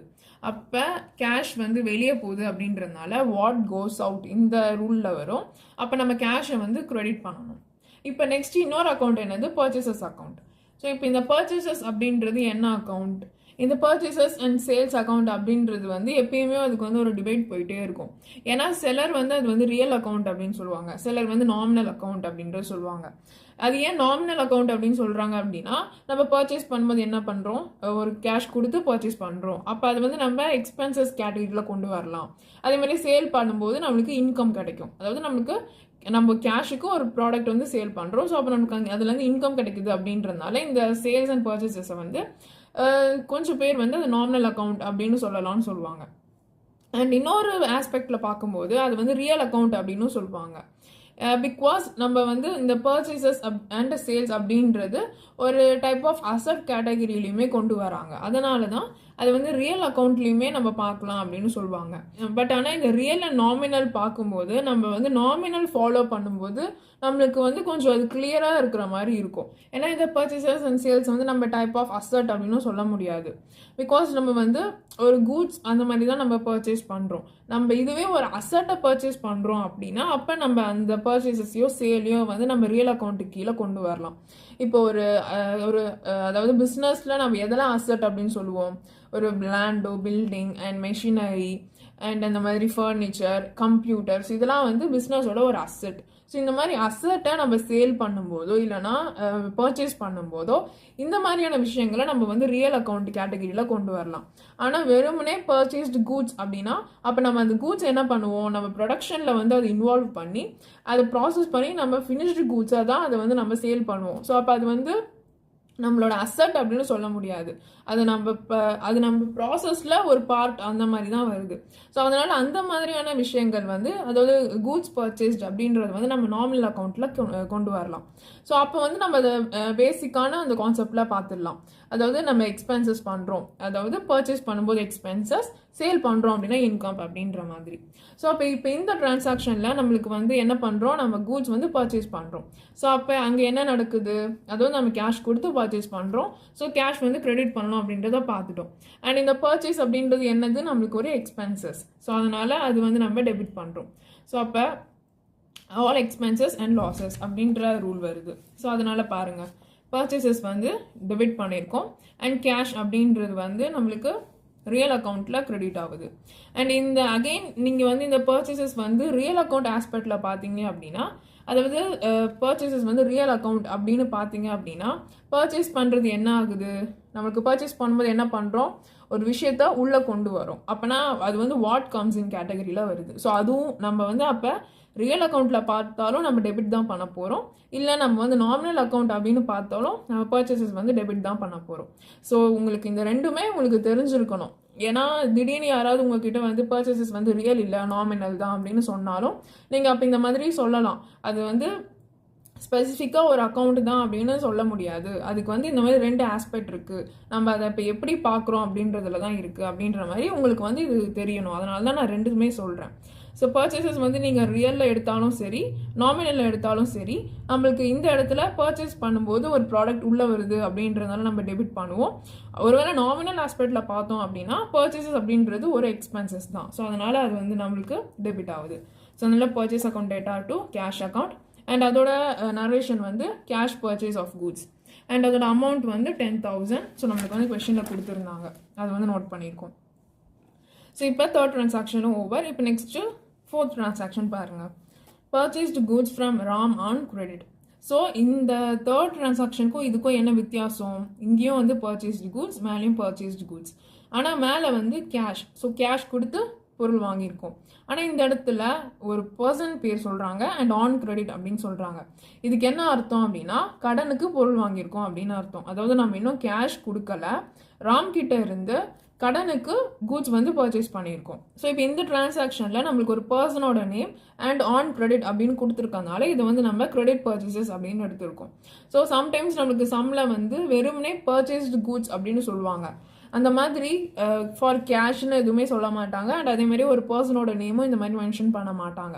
அப்போ கேஷ் வந்து வெளியே போகுது அப்படின்றதுனால வாட் கோஸ் அவுட் இந்த ரூலில் வரும். அப்போ நம்ம கேஷை வந்து கிரெடிட் பண்ணணும். இப்போ நெக்ஸ்ட் இன்னொரு அக்கௌண்ட் என்னது, பர்ச்சேசஸ் அக்கௌண்ட். ஸோ இப்போ இந்த பர்ச்சேசஸ் அப்படின்றது என்ன அக்கௌண்ட்? இந்த பர்ச்சேசஸ் அண்ட் சேல்ஸ் அக்கௌண்ட் அப்படின்றது வந்து எப்பயுமே அதுக்கு வந்து ஒரு டிபேட் போயிட்டே இருக்கும். ஏன்னா சிலர் வந்து அது வந்து ரியல் அக்கௌண்ட் அப்படின்னு சொல்லுவாங்க, சிலர் வந்து நாமினல் அக்கௌண்ட் அப்படின்றது சொல்லுவாங்க. அது ஏன் நாமினல் அக்கௌண்ட் அப்படின்னு சொல்கிறாங்க அப்படின்னா, நம்ம பர்ச்சேஸ் பண்ணும்போது என்ன பண்ணுறோம், ஒரு கேஷ் கொடுத்து பர்ச்சேஸ் பண்ணுறோம். அப்போ அது வந்து நம்ம எக்ஸ்பென்சஸ் கேட்டகரியில் கொண்டு வரலாம். அதே மாதிரி சேல் பண்ணும்போது நம்மளுக்கு இன்கம் கிடைக்கும். அதாவது நம்ம கேஷுக்கு ஒரு ப்ராடக்ட் வந்து சேல் பண்ணுறோம். ஸோ அப்போ நமக்கு அதுலேருந்து இன்கம் கிடைக்குது அப்படின்றதுனால இந்த சேல்ஸ் அண்ட் பர்ச்சேசஸை வந்து கொஞ்சம் பேர் வந்து அது நாமினல் அக்கௌண்ட் அப்படின்னு சொல்லலாம்னு சொல்லுவாங்க. அண்ட் இன்னொரு ஆஸ்பெக்டில் பார்க்கும்போது அது வந்து ரியல் அக்கௌண்ட் அப்படின்னு சொல்லுவாங்க. பிகாஸ் நம்ம வந்து இந்த பர்ச்சேசஸ் அண்ட் சேல்ஸ் அப்படின்றது ஒரு டைப் ஆஃப் அசட் கேட்டகரியிலையுமே கொண்டு வராங்க. அதனால தான் அது வந்து ரியல் அக்கௌண்ட்லேயுமே நம்ம பார்க்கலாம் அப்படின்னு சொல்லுவாங்க. பட் ஆனால் இந்த ரியல் அண்ட் நாமினல் பார்க்கும்போது நம்ம வந்து நாமினல் ஃபாலோ பண்ணும்போது நம்மளுக்கு வந்து கொஞ்சம் அது கிளியராக இருக்கிற மாதிரி இருக்கும். ஏன்னா இந்த பர்ச்சேசஸ் அண்ட் சேல்ஸ் வந்து நம்ம டைப் ஆஃப் அசட் அப்படின்னு சொல்ல முடியாது. பிகாஸ் நம்ம வந்து ஒரு கூட்ஸ் அந்த மாதிரி தான் நம்ம பர்ச்சேஸ் பண்ணுறோம். நம்ம இதுவே ஒரு அசட்டை பர்ச்சேஸ் பண்ணுறோம் அப்படின்னா அப்போ நம்ம அந்த பர்ச்சேசஸையோ சேலையோ வந்து நம்ம ரியல் அக்கௌண்ட்டுக்கு கீழே கொண்டு வரலாம். இப்போ அதாவது பிஸ்னஸில் நம்ம எதெல்லாம் அசட் அப்படின்னு சொல்லுவோம், ஒரு Lando, building and machinery and அந்த மாதிரி ஃபர்னிச்சர், கம்ப்யூட்டர்ஸ், இதெல்லாம் வந்து பிஸ்னஸோட ஒரு அசட். ஸோ இந்த மாதிரி அசட்டை நம்ம சேல் பண்ணும்போதோ இல்லைனா பர்ச்சேஸ் பண்ணும்போதோ இந்த மாதிரியான விஷயங்களை நம்ம வந்து ரியல் அக்கௌண்ட் கேட்டகரியில் கொண்டு வரலாம். ஆனால் வெறுமனே பர்ச்சேஸ்டு கூட்ஸ் அப்படின்னா அப்போ நம்ம அந்த கூட்ஸ் என்ன பண்ணுவோம், நம்ம ப்ரொடக்ஷனில் வந்து அதை இன்வால்வ் பண்ணி அதை ப்ராசஸ் பண்ணி நம்ம ஃபினிஷ்டு கூட்ஸாக தான் அதை வந்து நம்ம சேல் பண்ணுவோம். ஸோ அப்போ அது வந்து நம்மளோட அசட் அப்படின்னு சொல்ல முடியாது. அது நம்ம ப்ராசஸில் ஒரு பார்ட் அந்த மாதிரி தான் வருது. ஸோ அதனால் அந்த மாதிரியான விஷயங்கள் வந்து அதாவது கூட்ஸ் பர்ச்சேஸ்ட் அப்படின்றது வந்து நம்ம நாமினல் அக்கௌண்ட்டில் கொண்டு வரலாம். ஸோ அப்போ வந்து நம்ம அதை பேசிக்கான அந்த கான்செப்டில் பார்த்துடலாம். அதாவது நம்ம எக்ஸ்பென்சஸ் பண்ணுறோம், அதாவது பர்ச்சேஸ் பண்ணும்போது எக்ஸ்பென்சஸ், சேல் பண்ணுறோம் அப்படின்னா இன்கம் அப்படின்ற மாதிரி. ஸோ இப்போ இந்த டிரான்சாக்ஷனில் நம்மளுக்கு வந்து என்ன பண்ணுறோம், நம்ம கூட்ஸ் வந்து பர்ச்சேஸ் பண்ணுறோம். ஸோ அப்போ அங்கே என்ன நடக்குது, அதாவது நம்ம கேஷ் கொடுத்து பர்ச்சேஸ் பண்ணுறோம். ஸோ கேஷ் வந்து கிரெடிட் பண்ணணும் அப்படின்றத பார்த்துட்டோம். அண்ட் இந்த பர்ச்சேஸ் அப்படின்றது என்னது, நம்மளுக்கு ஒரு எக்ஸ்பென்சஸ். ஸோ அதனால் அது வந்து நம்ம டெபிட் பண்ணுறோம். ஸோ அப்போ ஆல் எக்ஸ்பென்சஸ் அண்ட் லாஸஸ் அப்படின்ற ரூல் வருது. ஸோ அதனால் பாருங்கள், பர்ச்சேசஸ் வந்து டெபிட் பண்ணியிருக்கோம் அண்ட் கேஷ் அப்படின்றது வந்து நம்மளுக்கு ரியல் அக்கௌண்ட்டில் கிரெடிட் ஆகுது. அண்ட் இந்த அகெயின் நீங்கள் வந்து இந்த பர்ச்சேசஸ் வந்து ரியல் அக்கௌண்ட் ஆஸ்பெக்டில் பார்த்தீங்க அப்படின்னா, அதாவது பர்ச்சேசஸ் வந்து ரியல் அக்கௌண்ட் அப்படின்னு பார்த்தீங்க அப்படின்னா பர்ச்சேஸ் பண்ணுறது என்ன ஆகுது, நம்மளுக்கு பர்ச்சேஸ் பண்ணும்போது என்ன பண்ணுறோம், ஒரு விஷயத்த உள்ளே கொண்டு வரோம். அப்போனா அது வந்து வாட் கம்ஸ் இன் கேட்டகரியில் வருது. ஸோ அதுவும் நம்ம வந்து அப்போ ரியல் அக்கௌண்ட்டில் பார்த்தாலும் நம்ம டெபிட் தான் பண்ண போகிறோம், இல்லை நம்ம வந்து நாமினல் அக்கௌண்ட் அப்படின்னு பார்த்தாலும் நம்ம பர்ச்சேசஸ் வந்து டெபிட் தான் பண்ண போகிறோம். ஸோ உங்களுக்கு இந்த ரெண்டுமே உங்களுக்கு தெரிஞ்சிருக்கணும். ஏன்னா திடீர்னு யாராவது உங்ககிட்ட வந்து பர்ச்சேசஸ் வந்து ரியல் இல்லை நாமினல் தான் அப்படின்னு சொன்னாலும் நீங்கள் அப்போ இந்த மாதிரி சொல்லலாம். அது வந்து ஸ்பெசிஃபிக்காக ஒரு அக்கௌண்ட் தான் அப்படின்னு சொல்ல முடியாது. அதுக்கு வந்து இந்த மாதிரி 2 ஆஸ்பெக்ட் இருக்குது. நம்ம அதை இப்போ எப்படி பார்க்குறோம் அப்படின்றதுல தான் இருக்குது அப்படின்ற மாதிரி உங்களுக்கு வந்து இது தெரியணும். அதனால தான் நான் 2மே சொல்கிறேன். ஸோ பர்ச்சேசஸ் வந்து நீங்கள் ரியலில் எடுத்தாலும் சரி, நாமினலில் எடுத்தாலும் சரி, நம்மளுக்கு இந்த இடத்துல பர்ச்சேஸ் பண்ணும்போது ஒரு ப்ராடக்ட் உள்ளே வருது அப்படின்றதுனால நம்ம டெபிட் பண்ணுவோம். ஒருவேளை நாமினல் ஆஸ்பெக்டில் பார்த்தோம் அப்படின்னா பர்ச்சேசஸ் அப்படின்றது ஒரு எக்ஸ்பென்சஸ் தான். ஸோ அதனால் அது வந்து நம்மளுக்கு டெபிட் ஆகுது. ஸோ அதனால purchase account data to cash account and அதோட நரேஷன் வந்து cash purchase of goods and அதோட அமௌண்ட் வந்து 10,000. ஸோ நம்மளுக்கு வந்து கொஸ்டினில் கொடுத்துருந்தாங்க, அது வந்து நோட் பண்ணியிருக்கோம். ஸோ இப்போ தேர்ட் ட்ரான்சாக்ஷனும் ஓவர். இப்போ நெக்ஸ்ட்டு ஃபோர்த் ட்ரான்சாக்ஷன் பாருங்கள். Purchased goods from Ram on credit. So இந்த தேர்ட் ட்ரான்சாக்ஷனுக்கும் இதுக்கும் என்ன வித்தியாசம்? இங்கேயும் வந்து பர்ச்சேஸ்டு குட்ஸ், மேலேயும் பர்ச்சேஸ்டு குட்ஸ். ஆனால் மேலே வந்து கேஷ். ஸோ கேஷ் கொடுத்து பொருள் வாங்கியிருக்கோம். ஆனால் இந்த இடத்துல ஒரு பர்சன் பேர் சொல்கிறாங்க அண்ட் ஆன் கிரெடிட் அப்படின்னு சொல்கிறாங்க. இதுக்கு என்ன அர்த்தம் அப்படின்னா கடனுக்கு பொருள் வாங்கியிருக்கோம் அப்படின்னு அர்த்தம். அதாவது நம்ம இன்னும் கேஷ் கொடுக்கல, ராம் கிட்ட இருந்து கடனுக்கு கூட்ஸ் வந்து பர்ச்சேஸ் பண்ணியிருக்கோம். ஸோ இப்போ இந்த டிரான்சாக்ஷனில் நம்மளுக்கு ஒரு பர்சனோட நேம் அண்ட் ஆன் கிரெடிட் அப்படின்னு கொடுத்துருக்கனால இதை வந்து நம்ம கிரெடிட் பர்ச்சேசஸ் அப்படின்னு எடுத்திருக்கோம். ஸோ சம்டைம்ஸ் நம்மளுக்கு சம்மில் வந்து வெறுமனே பர்ச்சேஸ்டு கூட்ஸ் அப்படின்னு சொல்லுவாங்க. அந்த மாதிரி ஃபார் கேஷ்னு எதுவுமே சொல்ல மாட்டாங்க. அண்ட் அதே மாதிரி ஒரு பர்சனோட நேமும் இந்த மாதிரி மென்ஷன் பண்ண மாட்டாங்க.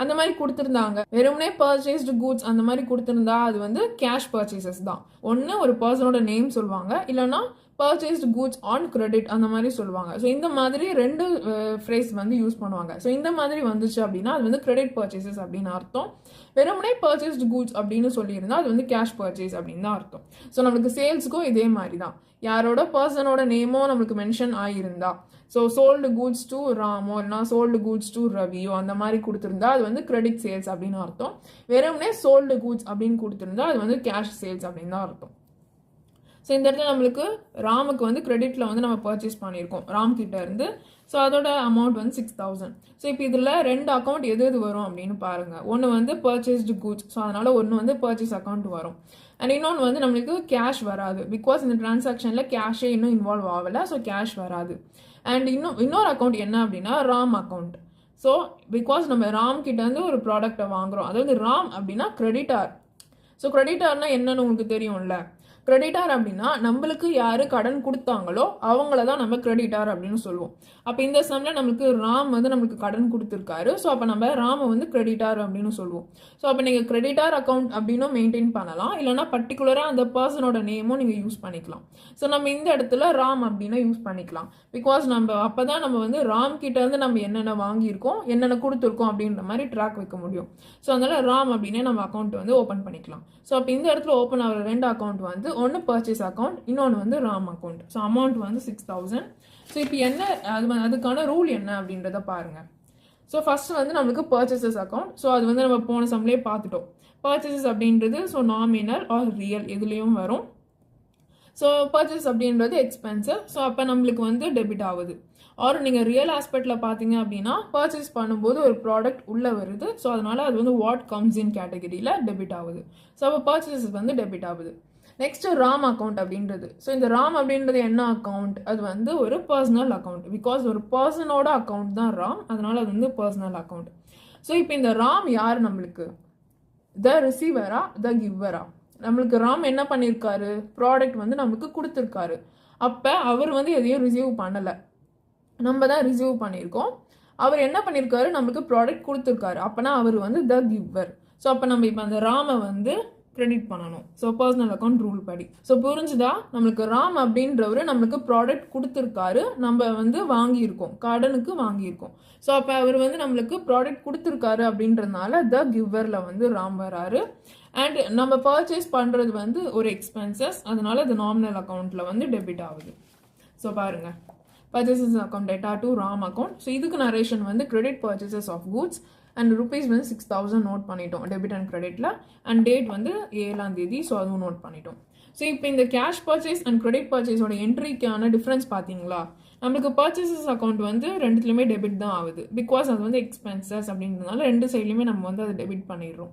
அந்த மாதிரி கொடுத்துருந்தாங்க வெறுமனே பர்ச்சேஸ்டு கூட்ஸ் அந்த மாதிரி கொடுத்துருந்தா அது வந்து கேஷ் பர்ச்சேசஸ் தான். ஒன்று ஒரு பர்சனோட நேம் சொல்லுவாங்க, இல்லைனா பர்ச்சேஸ்டு கூட்ஸ் ஆன் கிரெடிட் அந்த மாதிரி சொல்லுவாங்க. ஸோ இந்த மாதிரி 2 ஃப்ரேஸ் வந்து யூஸ் பண்ணுவாங்க. ஸோ இந்த மாதிரி வந்துச்சு அப்படின்னா அது வந்து கிரெடிட் பர்ச்சேசஸ் அப்படின்னு அர்த்தம். வெறுமனே பர்ச்சேஸ்டு கூட்ஸ் அப்படின்னு சொல்லியிருந்தா அது வந்து கேஷ் பர்ச்சேஸ் அப்படின்னு தான் அர்த்தம். ஸோ நம்மளுக்கு சேல்ஸுக்கும் இதே மாதிரி தான். யாரோட பர்சனோட நேமோ நம்மளுக்கு மென்ஷன் ஆகியிருந்தா, ஸோ சோல்டு கூட்ஸ் டு ராமோ இல்லைனா சோல்டு கூட்ஸ் டு ரவியோ அந்த மாதிரி கொடுத்துருந்தா அது வந்து கிரெடிட் சேல்ஸ் அப்படின்னு அர்த்தம். வெறுமனே சோல்டு கூட்ஸ் அப்படின்னு கொடுத்துருந்தா அது வந்து கேஷ் சேல்ஸ் அப்படின்னு தான் அர்த்தம். ஸோ இந்த இடத்துல நம்மளுக்கு ராமுக்கு வந்து கிரெடிட்டில் வந்து நம்ம பர்ச்சேஸ் பண்ணியிருக்கோம் ராம் கிட்ட இருந்து. ஸோ அதோட அமௌண்ட் வந்து 6,000. ஸோ இப்போ இதில் 2 அக்கௌண்ட் எது வரும் அப்படின்னு பாருங்கள். ஒன்று வந்து பர்ச்சேஸ்டு கூட்ஸ், ஸோ அதனால் ஒன்று வந்து பர்ச்சேஸ் அக்கௌண்ட் வரும். அண்ட் இன்னொன்று வந்து நம்மளுக்கு கேஷ் வராது, பிகாஸ் இந்த டிரான்சாக்ஷனில் கேஷே இன்னும் இன்வால்வ் ஆகலை. ஸோ கேஷ் வராது. அண்ட் இன்னொரு அக்கௌண்ட் என்ன அப்படின்னா ராம் அக்கௌண்ட். ஸோ பிகாஸ் நம்ம ராம் கிட்ட வந்து ஒரு ப்ராடக்டை வாங்குகிறோம், அதாவது ராம் அப்படின்னா கிரெடிட்டார். ஸோ கிரெடிட்டார்னா என்னன்னு உங்களுக்கு தெரியும்ல. கிரெடிட்டார் அப்படின்னா நம்மளுக்கு யார் கடன் கொடுத்தாங்களோ அவங்கள தான் நம்ம கிரெடிட்டார் அப்படின்னு சொல்லுவோம். அப்போ இந்த சம்மில் நம்மளுக்கு ராம் வந்து நம்மளுக்கு கடன் கொடுத்துருக்காரு. ஸோ அப்போ நம்ம ராமை வந்து கிரெடிட்டார் அப்படின்னு சொல்லுவோம். ஸோ அப்போ நீங்கள் கிரெடிட்டார் அக்கௌண்ட் அப்படின்னும் மெயின்டைன் பண்ணலாம், இல்லைனா பர்டிகுலராக அந்த பர்சனோட நேமும் நீங்கள் யூஸ் பண்ணிக்கலாம். ஸோ நம்ம இந்த இடத்துல ராம் அப்படின்னு யூஸ் பண்ணிக்கலாம். பிகாஸ் நம்ம அப்போ தான் நம்ம வந்து ராம் கிட்ட இருந்து நம்ம என்னென்ன வாங்கியிருக்கோம் என்னென்ன கொடுத்துருக்கோம் அப்படின்ற மாதிரி ட்ராக் வைக்க முடியும். ஸோ அதனால் ராம் அப்படின்னே நம்ம அக்கௌண்ட் வந்து ஓப்பன் பண்ணிக்கலாம். ஸோ அப்போ இந்த இடத்துல ஓப்பன் ஆகிற 2 அக்கௌண்ட் வந்து ஒன்று பர்ச்சேஸ் அக்கௌண்ட், இன்னொன்று வந்து ராம் அக்கௌண்ட். ஸோ அமௌண்ட் வந்து 6,000. ஸோ இப்போ என்ன அதுக்கான ரூல் என்ன அப்படின்றத பாருங்கள். ஸோ ஃபஸ்ட்டு வந்து நம்மளுக்கு பர்ச்சேசஸ் அக்கௌண்ட். ஸோ அது வந்து நம்ம போன சம்லேயே பார்த்துட்டோம். பர்ச்சேசஸ் அப்படின்றது ஸோ நாமினல் ஆர் ரியல் எதுலேயும் வரும். ஸோ பர்ச்சேஸ் அப்படின்றது எக்ஸ்பென்சிவ். ஸோ அப்போ நம்மளுக்கு வந்து டெபிட் ஆகுது. ஆர் நீங்கள் ரியல் ஆஸ்பெக்டில் பார்த்தீங்க அப்படின்னா பர்ச்சேஸ் பண்ணும்போது ஒரு ப்ராடக்ட் உள்ளே வருது. ஸோ அதனால் அது வந்து வாட் கம்ஸ் இன் கேட்டகரியில் டெபிட் ஆகுது. ஸோ அப்போ பர்ச்சேசஸ் வந்து டெபிட் ஆகுது. நெக்ஸ்ட் ராம் அக்கௌண்ட் அப்படின்றது. ஸோ இந்த ராம் அப்படின்றது என்ன அக்கௌண்ட்? அது வந்து ஒரு பர்சனல் அக்கௌண்ட். பிகாஸ் ஒரு பர்சனோட அக்கௌண்ட் தான் ராம், அதனால அது வந்து பர்சனல் அக்கௌண்ட். ஸோ இப்போ இந்த ராம் யார் நம்மளுக்கு? த ரிசீவரா த கிவ்வரா? நம்மளுக்கு ராம் என்ன பண்ணியிருக்காரு? ப்ராடக்ட் வந்து நம்மளுக்கு கொடுத்துருக்காரு. அப்போ அவர் வந்து எதையும் ரிசீவ் பண்ணலை, நம்ம தான் ரிசீவ் பண்ணியிருக்கோம். அவர் என்ன பண்ணியிருக்காரு? நம்மளுக்கு ப்ராடக்ட் கொடுத்துருக்காரு. அப்போனா அவர் வந்து த கிவர். ஸோ அப்போ நம்ம இப்போ அந்த ராமை வந்து கிரெடிட் பண்ணணும். ஸோ பர்சனல் அக்கௌண்ட் ரூல் படி. ஸோ புரிஞ்சுதா? நம்மளுக்கு ராம் அப்படின்றவர் நம்மளுக்கு ப்ராடக்ட் கொடுத்துருக்காரு, நம்ம வந்து வாங்கியிருக்கோம், கடனுக்கு வாங்கியிருக்கோம். ஸோ அப்போ அவர் வந்து நம்மளுக்கு ப்ராடக்ட் கொடுத்துருக்காரு அப்படின்றதுனால த கிவ்வரில் வந்து ராம் வராரு. அண்ட் நம்ம பர்ச்சேஸ் பண்ணுறது வந்து ஒரு எக்ஸ்பென்சஸ், அதனால அது நாமினல் அக்கௌண்ட்டில் வந்து டெபிட் ஆகுது. ஸோ பாருங்கள், purchases account data to Ram account. So இதுக்கு நரேஷன் வந்து credit purchases of goods and rupees வந்து 6,000 நோட் பண்ணிட்டோம் டெபிட் அண்ட் கிரெடிட்டில். அண்ட் டேட் வந்து 7ஆம் தேதி. ஸோ அதுவும் நோட் பண்ணிட்டோம். ஸோ இப்போ இந்த கேஷ் பர்ச்சேஸ் அண்ட் கிரெடிட் பர்ச்சேஸோட என்ட்ரிக்கான டிஃப்ரென்ஸ் பார்த்தீங்களா? நம்மளுக்கு பர்ச்சேசஸ் அக்கௌண்ட் வந்து 2த்துலையுமே டெபிட் தான் ஆகுது. பிகாஸ் அது வந்து எக்ஸ்பென்சஸ் அப்படின்றதுனால 2 சைட்லையுமே நம்ம வந்து அதை டெபிட் பண்ணிடுறோம்.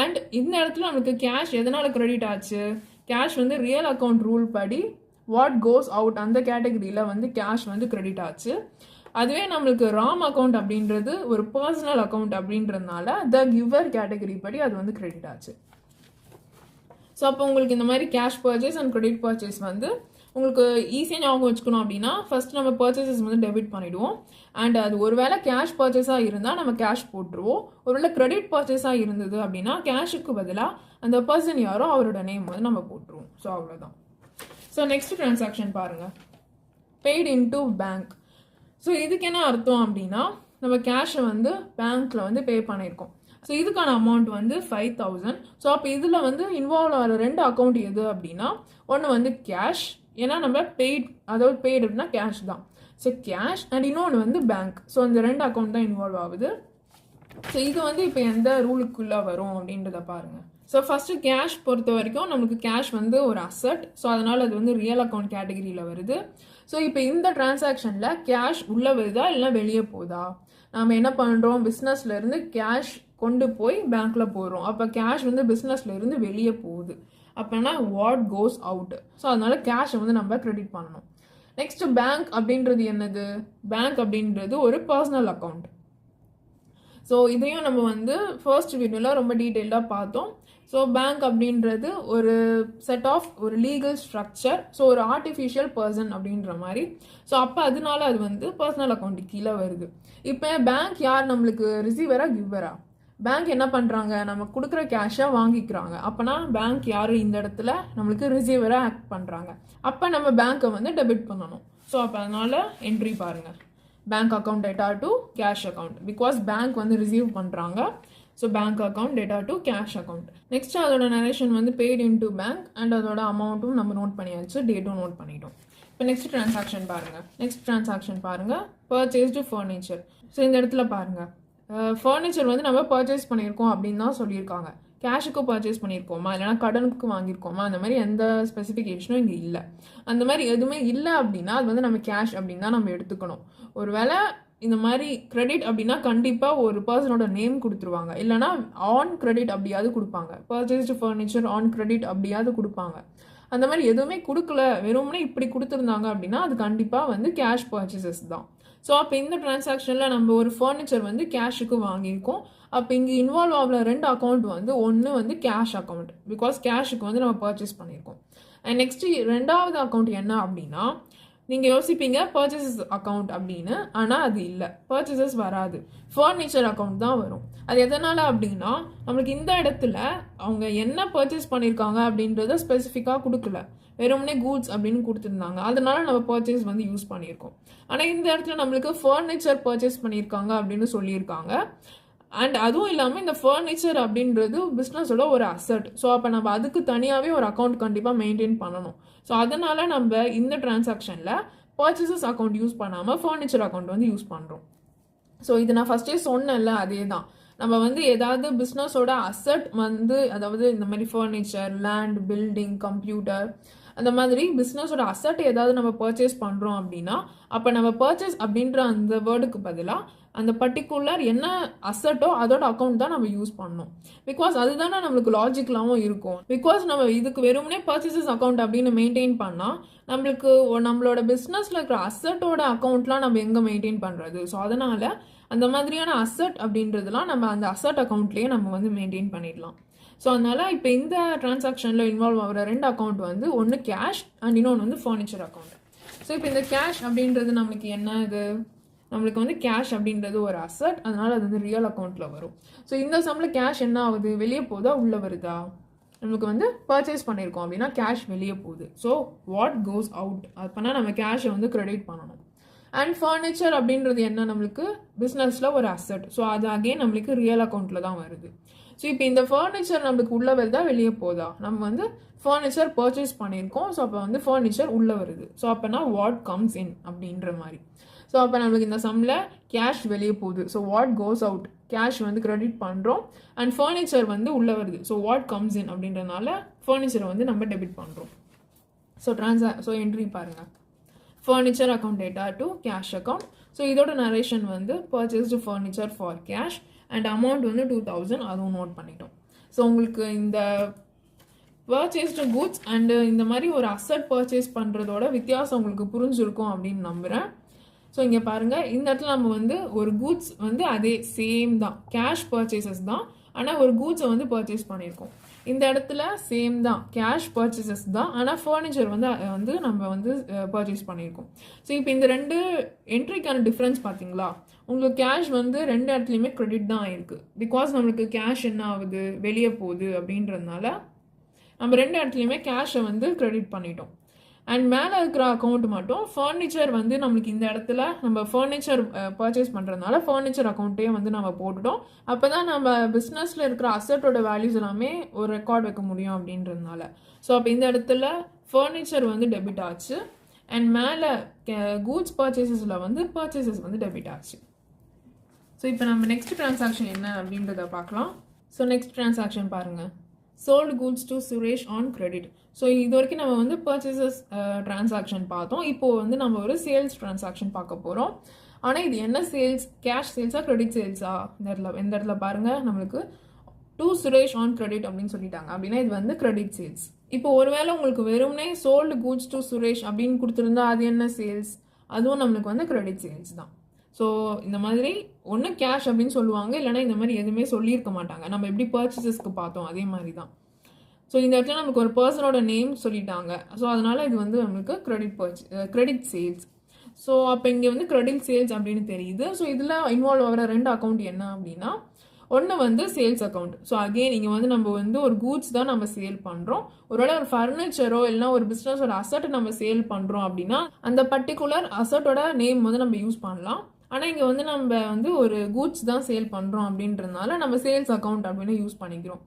அண்ட் இந்த இடத்துல நம்மளுக்கு கேஷ் எதனால் கிரெடிட் ஆச்சு? கேஷ் வந்து ரியல் அக்கௌண்ட் ரூல் படி வாட் கோஸ் அவுட் அந்த கேட்டகரியில் வந்து கேஷ் வந்து கிரெடிட் ஆச்சு. அதுவே நம்மளுக்கு ராம் அக்கௌண்ட் அப்படின்றது ஒரு பர்சனல் அக்கௌண்ட் அப்படின்றதுனால த கிவர் கேட்டகரி படி அது வந்து கிரெடிட் ஆச்சு. ஸோ அப்போ உங்களுக்கு இந்த மாதிரி cash purchase and credit purchase வந்து உங்களுக்கு ஈஸியாக ஞாபகம் வச்சுக்கணும் அப்படின்னா ஃபர்ஸ்ட் நம்ம பர்ச்சேசஸ் வந்து டெபிட் பண்ணிவிடுவோம். அண்ட் அது ஒருவேளை கேஷ் பர்ச்சேஸாக இருந்தால் நம்ம கேஷ் போட்டுருவோம். ஒருவேளை கிரெடிட் பர்ச்சேஸாக இருந்தது அப்படின்னா கேஷுக்கு பதிலாக அந்த பர்சன் யாரோ அவரோட நேம் வந்து நம்ம போட்டுருவோம். ஸோ அவ்வளோதான். ஸோ நெக்ஸ்ட் டிரான்சாக்ஷன் பாருங்கள், பெய்டு இன்டு பேங்க். ஸோ இதுக்கு என்ன அர்த்தம் அப்படின்னா நம்ம கேஷை வந்து பேங்க்கில் வந்து பே பண்ணியிருக்கோம். ஸோ இதுக்கான அமௌண்ட் வந்து 5,000. ஸோ அப்போ இதில் வந்து இன்வால்வ் ஆகிற 2 அக்கௌண்ட் எது அப்படின்னா ஒன்று வந்து கேஷ், ஏன்னா நம்ம பெய்ட், அதாவது பெய்டு அப்படின்னா கேஷ் தான். ஸோ கேஷ் அண்ட் இன்னொன்று வந்து பேங்க். ஸோ இந்த 2 அக்கௌண்ட் தான் இன்வால்வ் ஆகுது. ஸோ இது வந்து இப்போ எந்த ரூலுக்குள்ளே வரும் அப்படின்றத பாருங்கள். ஸோ ஃபஸ்ட்டு கேஷ் பொறுத்த வரைக்கும் நமக்கு கேஷ் வந்து ஒரு அசட். ஸோ அதனால் அது வந்து ரியல் அக்கௌண்ட் கேட்டகரியில் வருது. ஸோ இப்போ இந்த டிரான்சாக்ஷனில் கேஷ் உள்ளே வருதா இல்லை வெளியே போகுதா? நம்ம என்ன பண்ணுறோம், பிஸ்னஸ்லேருந்து கேஷ் கொண்டு போய் பேங்க்கில் போடுறோம். அப்போ கேஷ் வந்து பிஸ்னஸ்லேருந்து வெளியே போகுது. அப்போனா வாட் கோஸ் அவுட். ஸோ அதனால கேஷை வந்து நம்ம கிரெடிட் பண்ணணும். நெக்ஸ்ட் பேங்க் அப்படின்றது என்னது? பேங்க் அப்படின்றது ஒரு பர்சனல் அக்கௌண்ட். ஸோ இதையும் நம்ம வந்து ஃபர்ஸ்ட் வீடியோவில் ரொம்ப டீட்டெயிலாக பார்த்தோம். ஸோ பேங்க் அப்படின்றது ஒரு செட் ஆஃப் ஒரு லீகல் ஸ்ட்ரக்சர். ஸோ ஒரு ஆர்டிஃபிஷியல் பர்சன் அப்படின்ற மாதிரி. ஸோ அப்போ அதனால அது வந்து பர்சனல் அக்கௌண்ட்டு கீழே வருது. இப்போ பேங்க் யார் நம்மளுக்கு ரிசீவரா கிவ்வரா? பேங்க் என்ன பண்ணுறாங்க, நம்ம கொடுக்குற கேஷை வாங்கிக்கிறாங்க. அப்போனா பேங்க் யார் இந்த இடத்துல நம்மளுக்கு ரிசீவராக ஆக்ட் பண்ணுறாங்க. அப்போ நம்ம பேங்க்கை வந்து டெபிட் பண்ணணும். ஸோ அப்போ அதனால் என்ட்ரி பாருங்கள், bank account data to cash account. Because bank வந்து ரிசீவ் பண்ணுறாங்க. So bank account data to cash account. Next அதோட நரேஷன் வந்து பெய்டு இன்டு பேங்க் அண்ட் அதோட அமௌண்ட்டும் நம்ம நோட் பண்ணியாச்சு, டேட்டும் நோட் பண்ணிட்டோம். இப்போ நெக்ஸ்ட் டிரான்சாக்ஷன் பாருங்கள், பர்ச்சேஸ்டு ஃபர்னிச்சர். ஸோ இந்த இடத்துல பாருங்கள், ஃபர்னிச்சர் வந்து நம்ம பர்ச்சேஸ் பண்ணியிருக்கோம் அப்படின்னு தான் சொல்லியிருக்காங்க. கேஷுக்கு பர்ச்சேஸ் பண்ணியிருக்கோமா இல்லைனா கடனுக்கு வாங்கியிருக்கோமா அந்த மாதிரி எந்த ஸ்பெசிஃபிகேஷனும் இங்கே இல்லை. அந்த மாதிரி எதுவுமே இல்லை அப்படின்னா அது வந்து நம்ம கேஷ் அப்படின்னு தான் நம்ம எடுத்துக்கணும். ஒருவேளை இந்த மாதிரி கிரெடிட் அப்படின்னா கண்டிப்பாக ஒரு பர்சனோட நேம் கொடுத்துருவாங்க, இல்லைனா ஆன் கிரெடிட் அப்படியாவது கொடுப்பாங்க. பர்ச்சேஸ்டு ஃபர்னிச்சர் ஆன் கிரெடிட் அப்படியாவது கொடுப்பாங்க. அந்த மாதிரி எதுவுமே கொடுக்கல, வெறும்னே இப்படி கொடுத்துருந்தாங்க அப்படின்னா அது கண்டிப்பாக வந்து கேஷ் பர்ச்சேசஸ் தான். ஸோ அப்போ இந்த டிரான்சாக்ஷனில் நம்ம ஒரு ஃபர்னிச்சர் வந்து கேஷுக்கு வாங்கியிருக்கோம். அப்போ இங்கே இன்வால்வ் ஆகிற 2 அக்கௌண்ட் வந்து ஒன்று வந்து கேஷ் அக்கௌண்ட், பிகாஸ் கேஷுக்கு வந்து நம்ம பர்ச்சேஸ் பண்ணியிருக்கோம். அண்ட் நெக்ஸ்ட் 2வது அக்கௌண்ட் என்ன அப்படின்னா, நீங்கள் யோசிப்பீங்க பர்ச்சேசஸ் அக்கௌண்ட் அப்படின்னு, ஆனால் அது இல்லை, பர்ச்சேசஸ் வராது, ஃபர்னிச்சர் அக்கௌண்ட் தான் வரும். அது எதனால் அப்படின்னா நம்மளுக்கு இந்த இடத்துல அவங்க என்ன பர்ச்சேஸ் பண்ணியிருக்காங்க அப்படின்றத ஸ்பெசிஃபிக்காக கொடுக்கல, வெறும்னே கூட்ஸ் அப்படின்னு கொடுத்துருந்தாங்க. அதனால நம்ம பர்ச்சேஸ் வந்து யூஸ் பண்ணியிருக்கோம். ஆனால் இந்த இடத்துல நம்மளுக்கு ஃபர்னிச்சர் பர்ச்சேஸ் பண்ணியிருக்காங்க அப்படின்னு சொல்லியிருக்காங்க. அண்ட் அதுவும் இல்லாமல் இந்த ஃபர்னிச்சர் அப்படின்றது பிஸ்னஸோட ஒரு அசட். ஸோ அப்போ நம்ம அதுக்கு தனியாகவே ஒரு அக்கௌண்ட் கண்டிப்பாக மெயின்டைன் பண்ணணும். ஸோ அதனால் நம்ம இந்த டிரான்சாக்ஷனில் பர்ச்சேசஸ் அக்கௌண்ட் யூஸ் பண்ணாமல் ஃபர்னிச்சர் அக்கௌண்ட் வந்து யூஸ் பண்ணுறோம். ஸோ இது நான் ஃபஸ்ட்டே சொன்னேன்ல, அதே தான். நம்ம வந்து ஏதாவது பிஸ்னஸோட அசட் வந்து, அதாவது இந்த மாதிரி ஃபர்னிச்சர், லேண்ட், பில்டிங், கம்ப்யூட்டர், அந்த மாதிரி பிஸ்னஸோட அசட் ஏதாவது நம்ம பர்ச்சேஸ் பண்ணுறோம் அப்படின்னா அப்போ நம்ம பர்ச்சேஸ் அப்படின்ற அந்த வேர்டுக்கு பதிலாக அந்த பர்டிகுலர் என்ன அசட்டோ அதோட அக்கௌண்ட் தான் நம்ம யூஸ் பண்ணணும். பிகாஸ் அதுதானே நம்மளுக்கு லாஜிக்கலாகவும் இருக்கும். பிகாஸ் நம்ம இதுக்கு வெறுமனே பர்ச்சேசஸ் அக்கௌண்ட் அப்படின்னு மெயின்டைன் பண்ணால் நம்மளுக்கு நம்மளோட பிஸ்னஸில் இருக்கிற அசட்டோட அக்கௌண்ட்லாம் நம்ம எங்கே மெயின்டைன் பண்ணுறது? ஸோ அதனால் அந்த மாதிரியான அசட் அப்படின்றதுலாம் நம்ம அந்த அசட் அக்கௌண்ட்லேயே நம்ம வந்து மெயின்டைன் பண்ணிடலாம். ஸோ அதனால் இப்போ இந்த டிரான்சாக்ஷனில் இன்வால்வ் ஆகிற 2 அக்கௌண்ட் வந்து ஒன்று கேஷ் அண்ட் இன்னொன்று வந்து ஃபர்னிச்சர் அக்கௌண்ட். ஸோ இப்போ இந்த கேஷ் அப்படின்றது நம்மளுக்கு என்ன, இது நம்மளுக்கு வந்து கேஷ் அப்படின்றது ஒரு அசட், அதனால் அது வந்து ரியல் அக்கௌண்ட்டில் வரும். ஸோ இந்த சம்மில் கேஷ் என்ன ஆகுது, வெளியே போதா உள்ளே வருதா? நம்மளுக்கு வந்து பர்ச்சேஸ் பண்ணியிருக்கோம் அப்படின்னா கேஷ் வெளியே போகுது. ஸோ வாட் கோஸ் அவுட், அப்போனா நம்ம கேஷை வந்து கிரெடிட் பண்ணணும். அண்ட் ஃபர்னிச்சர் அப்படின்றது என்ன, நம்மளுக்கு பிஸ்னஸில் ஒரு அசட். ஸோ அது அகெயின் நம்மளுக்கு ரியல் அக்கௌண்ட்டில் தான் வருது. ஸோ இப்போ இந்த ஃபர்னிச்சர் நம்மளுக்கு உள்ளே வருதா வெளியே போதா? நம்ம வந்து ஃபர்னிச்சர் பர்ச்சேஸ் பண்ணியிருக்கோம். ஸோ அப்போ வந்து ஃபர்னிச்சர் உள்ளே வருது. ஸோ அப்போனா வாட் கம்ஸ் இன் அப்படின்ற மாதிரி. ஸோ அப்போ நம்மளுக்கு இந்த சம்மில் கேஷ் வெளியே போகுது. So what goes out, cash வந்து கிரெடிட் பண்ணுறோம். அண்ட் ஃபர்னிச்சர் வந்து உள்ளே வருது. ஸோ வாட் கம்ஸ் இன் அப்படின்றதுனால ஃபர்னிச்சரை வந்து நம்ம டெபிட் பண்ணுறோம். ஸோ என்ட்ரி பாருங்கள், furniture account data to cash account. So இதோட நரேஷன் வந்து purchased furniture for cash and amount வந்து 2000, அதுவும் நோட் பண்ணிட்டோம். ஸோ உங்களுக்கு இந்த பர்ச்சேஸ்டு கூட்ஸ் அண்டு இந்த மாதிரி ஒரு அசட் பர்ச்சேஸ் பண்ணுறதோட வித்தியாசம் உங்களுக்கு புரிஞ்சிருக்கும் அப்படின்னு நம்புகிறேன். ஸோ இங்கே பாருங்கள், இந்த இடத்துல நம்ம வந்து ஒரு கூட்ஸ் வந்து அதே சேம் தான், கேஷ் பர்ச்சேசஸ் தான், ஆனால் ஒரு கூட்ஸை வந்து பர்ச்சேஸ் பண்ணியிருக்கோம். இந்த இடத்துல சேம் தான், கேஷ் பர்ச்சேசஸ் தான், ஆனால் ஃபர்னிச்சர் வந்து நம்ம வந்து பர்ச்சேஸ் பண்ணியிருக்கோம். ஸோ இப்போ இந்த ரெண்டு என்ட்ரிக்கான டிஃப்ரென்ஸ் பார்த்தீங்களா? உங்களுக்கு கேஷ் வந்து ரெண்டு இடத்துலையுமே கிரெடிட் தான் ஆயிருக்கு. பிகாஸ் நம்மளுக்கு கேஷ் என்ன ஆகுது, வெளியே போகுது அப்படின்றதுனால நம்ம ரெண்டு இடத்துலையுமே கேஷை வந்து கிரெடிட் பண்ணிட்டோம். அண்ட் மேலே இருக்கிற அக்கௌண்ட் மட்டும் ஃபர்னிச்சர் வந்து நம்மளுக்கு இந்த இடத்துல நம்ம ஃபர்னிச்சர் பர்ச்சேஸ் பண்ணுறதுனால ஃபர்னிச்சர் அக்கௌண்ட்டே வந்து நம்ம போட்டுட்டோம். அப்போ தான் நம்ம பிஸ்னஸில் இருக்கிற அசட்டோட வேல்யூஸ் எல்லாமே ஒரு ரெக்கார்ட் வைக்க முடியும் அப்படின்றதுனால. ஸோ அப்போ இந்த இடத்துல ஃபர்னிச்சர் வந்து டெபிட் ஆச்சு. அண்ட் மேலே கூட்ஸ் பர்ச்சேசஸில் வந்து பர்ச்சேசஸ் வந்து டெபிட் ஆச்சு. ஸோ இப்போ நம்ம நெக்ஸ்ட் ட்ரான்சாக்ஷன் என்ன அப்படின்றத பார்க்கலாம். ஸோ நெக்ஸ்ட் ட்ரான்சாக்ஷன் பாருங்கள், sold goods to Suresh on credit. So இது வரைக்கும் நம்ம வந்து பர்ச்சேசஸ் ட்ரான்சாக்ஷன் பார்த்தோம். இப்போது வந்து நம்ம ஒரு சேல்ஸ் ட்ரான்சாக்ஷன் பார்க்க போகிறோம். ஆனால் இது என்ன சேல்ஸ், கேஷ் சேல்ஸா கிரெடிட் சேல்ஸா? இந்த இடத்துல பாருங்கள், நம்மளுக்கு டு சுரேஷ் ஆன் கிரெடிட் அப்படின்னு சொல்லிட்டாங்க. அப்படின்னா இது வந்து கிரெடிட் சேல்ஸ். இப்போ ஒருவேளை உங்களுக்கு வெறும்னே சோல்டு கூட்ஸ் டு சுரேஷ் அப்படின்னு கொடுத்துருந்தா அது என்ன சேல்ஸ்? அதுவும் நம்மளுக்கு வந்து கிரெடிட் சேல்ஸ் தான். ஸோ இந்த மாதிரி ஒன்று கேஷ் அப்படின்னு சொல்லுவாங்க, இல்லைனா இந்த மாதிரி எதுவுமே சொல்லியிருக்க மாட்டாங்க. நம்ம எப்படி பர்ச்சேசஸ்க்கு பார்த்தோம் அதே மாதிரி தான். ஸோ இந்த இடத்துல நமக்கு ஒரு பர்சனோட நேம் சொல்லிட்டாங்க. ஸோ அதனால் இது வந்து நம்மளுக்கு கிரெடிட் சேல்ஸ். ஸோ அப்போ இங்கே வந்து கிரெடிட் சேல்ஸ் அப்படின்னு தெரியுது. ஸோ இதில் இன்வால்வ் ஆகிற ரெண்டு அக்கௌண்ட் என்ன அப்படின்னா, ஒன்று வந்து சேல்ஸ் அக்கௌண்ட். ஸோ அகெயின் இங்கே வந்து நம்ம வந்து ஒரு கூட்ஸ் தான் நம்ம சேல் பண்ணுறோம். ஒருவேளை ஒரு ஃபர்னிச்சரோ இல்லைனா ஒரு பிஸ்னஸோட அசட்டை நம்ம சேல் பண்ணுறோம் அப்படின்னா அந்த பர்டிகுலர் அசட்டோட நேம் வந்து நம்ம யூஸ் பண்ணலாம். ஆனால் இங்கே வந்து நம்ம வந்து ஒரு கூட்ஸ் தான் சேல் பண்ணுறோம் அப்படின்றதுனால நம்ம சேல்ஸ் அக்கௌண்ட் அப்படின்னு யூஸ் பண்ணிக்கிறோம்.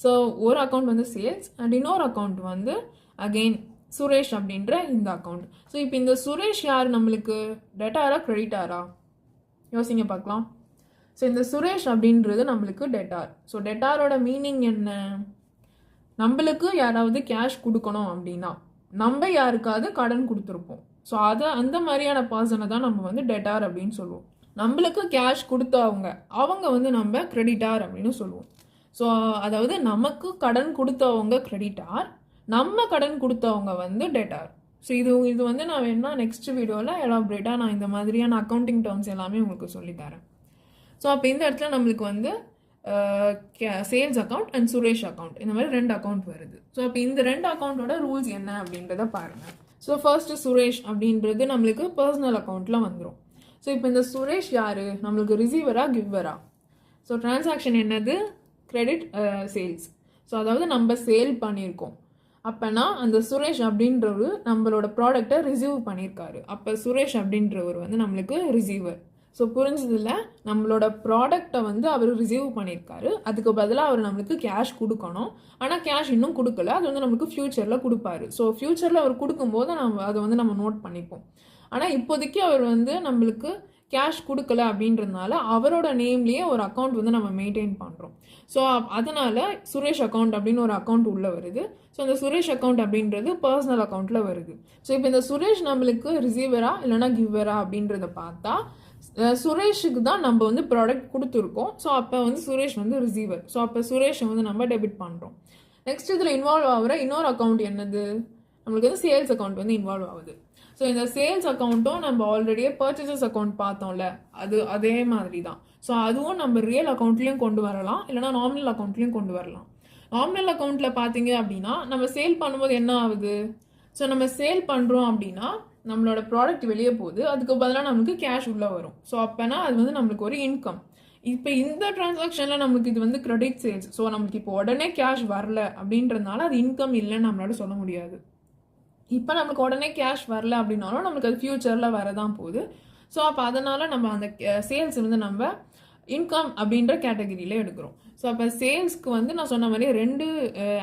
ஸோ ஒரு அக்கௌண்ட் வந்து சேல்ஸ் அண்ட் இன்னொரு அக்கௌண்ட் வந்து அகெயின் சுரேஷ் அப்படின்ற இந்த அக்கௌண்ட். ஸோ இப்போ இந்த சுரேஷ் யார், நம்மளுக்கு டெட்டாரா கிரெடிட்டாரா? யோசிங்க பார்க்கலாம். ஸோ இந்த சுரேஷ் அப்படின்றது நம்மளுக்கு டெட்டார். ஸோ டெட்டாரோட மீனிங் என்ன? நம்மளுக்கு யாராவது கேஷ் கொடுக்கணும் அப்படின்னா நம்ம யாருக்காவது கடன் கொடுத்துருப்போம். ஸோ அந்த மாதிரியான பர்சனை தான் நம்ம வந்து டெட்டார் அப்படின்னு சொல்லுவோம். நம்மளுக்கு கேஷ் கொடுத்தவங்க அவங்க வந்து நம்ம கிரெடிட்டார் அப்படின்னு சொல்லுவோம். ஸோ அதாவது நமக்கு கடன் கொடுத்தவங்க கிரெடிட்டார், நம்ம கடன் கொடுத்தவங்க வந்து டெட்டார். ஸோ இது வந்து நான் வேணா நெக்ஸ்ட் வீடியோவில் எலாபரேட்டாக நான் இந்த மாதிரியான அக்கௌண்டிங் டேர்ம்ஸ் எல்லாமே உங்களுக்கு சொல்லித்தரேன். ஸோ அப்போ இந்த இடத்துல நம்மளுக்கு வந்து sales account and Suresh account இந்த மாதிரி ரெண்டு அக்கௌண்ட் வருது. ஸோ அப்போ இந்த ரெண்டு அக்கௌண்ட்டோட ரூல்ஸ் என்ன அப்படின்றத பாருங்கள். ஸோ ஃபர்ஸ்ட்டு சுரேஷ் அப்படின்றது நம்மளுக்கு பர்சனல் அக்கௌண்ட்டில் வந்துடும். ஸோ இப்போ இந்த சுரேஷ் யார், நம்மளுக்கு ரிசீவரா கிவ்வரா? ஸோ ட்ரான்சாக்ஷன் என்னது, கிரெடிட் சேல்ஸ். ஸோ அதாவது நம்ம சேல் பண்ணியிருக்கோம். அப்போனா அந்த சுரேஷ் அப்படின்றவர் நம்மளோட ப்ராடக்டை ரிசீவ் பண்ணியிருக்காரு. அப்போ சுரேஷ் அப்படின்றவர் வந்து நம்மளுக்கு ரிசீவர். ஸோ புரிஞ்சதில்ல, நம்மளோட ப்ராடக்டை வந்து அவர் ரிசீவ் பண்ணியிருக்காரு. அதுக்கு பதிலாக அவர் நம்மளுக்கு கேஷ் கொடுக்கணும். ஆனால் கேஷ் இன்னும் கொடுக்கல, அது வந்து நம்மளுக்கு ஃப்யூச்சரில் கொடுப்பாரு. ஸோ ஃப்யூச்சரில் அவர் கொடுக்கும்போது அதை வந்து நம்ம நோட் பண்ணிப்போம். ஆனால் இப்போதைக்கு அவர் வந்து நம்மளுக்கு கேஷ் கொடுக்கல அப்படின்றதுனால அவரோட நேம்லேயே ஒரு அக்கௌண்ட் வந்து நம்ம மெயின்டைன் பண்ணுறோம். ஸோ அதனால் சுரேஷ் அக்கௌண்ட் அப்படின்னு ஒரு அக்கௌண்ட் உள்ளே வருது. ஸோ அந்த சுரேஷ் அக்கௌண்ட் அப்படின்றது பர்சனல் அக்கௌண்ட்டில் வருது. ஸோ இப்போ இந்த சுரேஷ் நம்மளுக்கு ரிசீவரா இல்லைனா கிவ்வரா அப்படின்றத பார்த்தா சுரேஷுக்கு தான் நம்ம வந்து ப்ராடக்ட் கொடுத்துருக்கோம். ஸோ அப்போ வந்து சுரேஷ் வந்து ரிசீவர். ஸோ அப்போ சுரேஷை வந்து நம்ம டெபிட் பண்ணுறோம். நெக்ஸ்ட் இதில் இன்வால்வ் ஆகிற இன்னொரு அக்கௌண்ட் என்னது, நம்மளுக்கு வந்து சேல்ஸ் அக்கௌண்ட் வந்து இன்வால்வ் ஆகுது. ஸோ இந்த சேல்ஸ் அக்கௌண்ட்டும் நம்ம ஆல்ரெடியே பர்ச்சேசஸ் அக்கௌண்ட் பார்த்தோம்ல, அதே மாதிரி தான். ஸோ அதுவும் நம்ம ரியல் அக்கௌண்ட்லேயும் கொண்டு வரலாம், இல்லைனா நாமினல் அக்கௌண்ட்லேயும் கொண்டு வரலாம். நாமினல் அக்கௌண்ட்டில் பார்த்தீங்க அப்படின்னா நம்ம சேல் பண்ணும்போது என்ன ஆகுது, ஸோ நம்ம சேல் பண்ணுறோம் அப்படின்னா நம்மளோட ப்ராடக்ட் வெளியே போகுது, அதுக்கு பதிலாக நமக்கு கேஷ் உள்ளே வரும். ஸோ அப்போனா அது வந்து நம்மளுக்கு ஒரு இன்கம். இப்போ இந்த டிரான்சாக்ஷனில் நம்மளுக்கு இது வந்து கிரெடிட் சேல்ஸ். ஸோ நம்மளுக்கு இப்போ உடனே கேஷ் வரல அப்படின்றதுனால அது இன்கம் இல்லைன்னு நம்மளால சொல்ல முடியாது. இப்போ நம்மளுக்கு உடனே கேஷ் வரல அப்படின்னாலும் நம்மளுக்கு அது ஃப்யூச்சரில் வரதான் போகுது. ஸோ அப்போ அதனால் நம்ம அந்த சேல்ஸ் வந்து நம்ம இன்கம் அப்படின்ற கேட்டகரியில் எடுக்கிறோம். ஸோ அப்போ சேல்ஸ்க்கு வந்து நான் சொன்ன மாதிரி ரெண்டு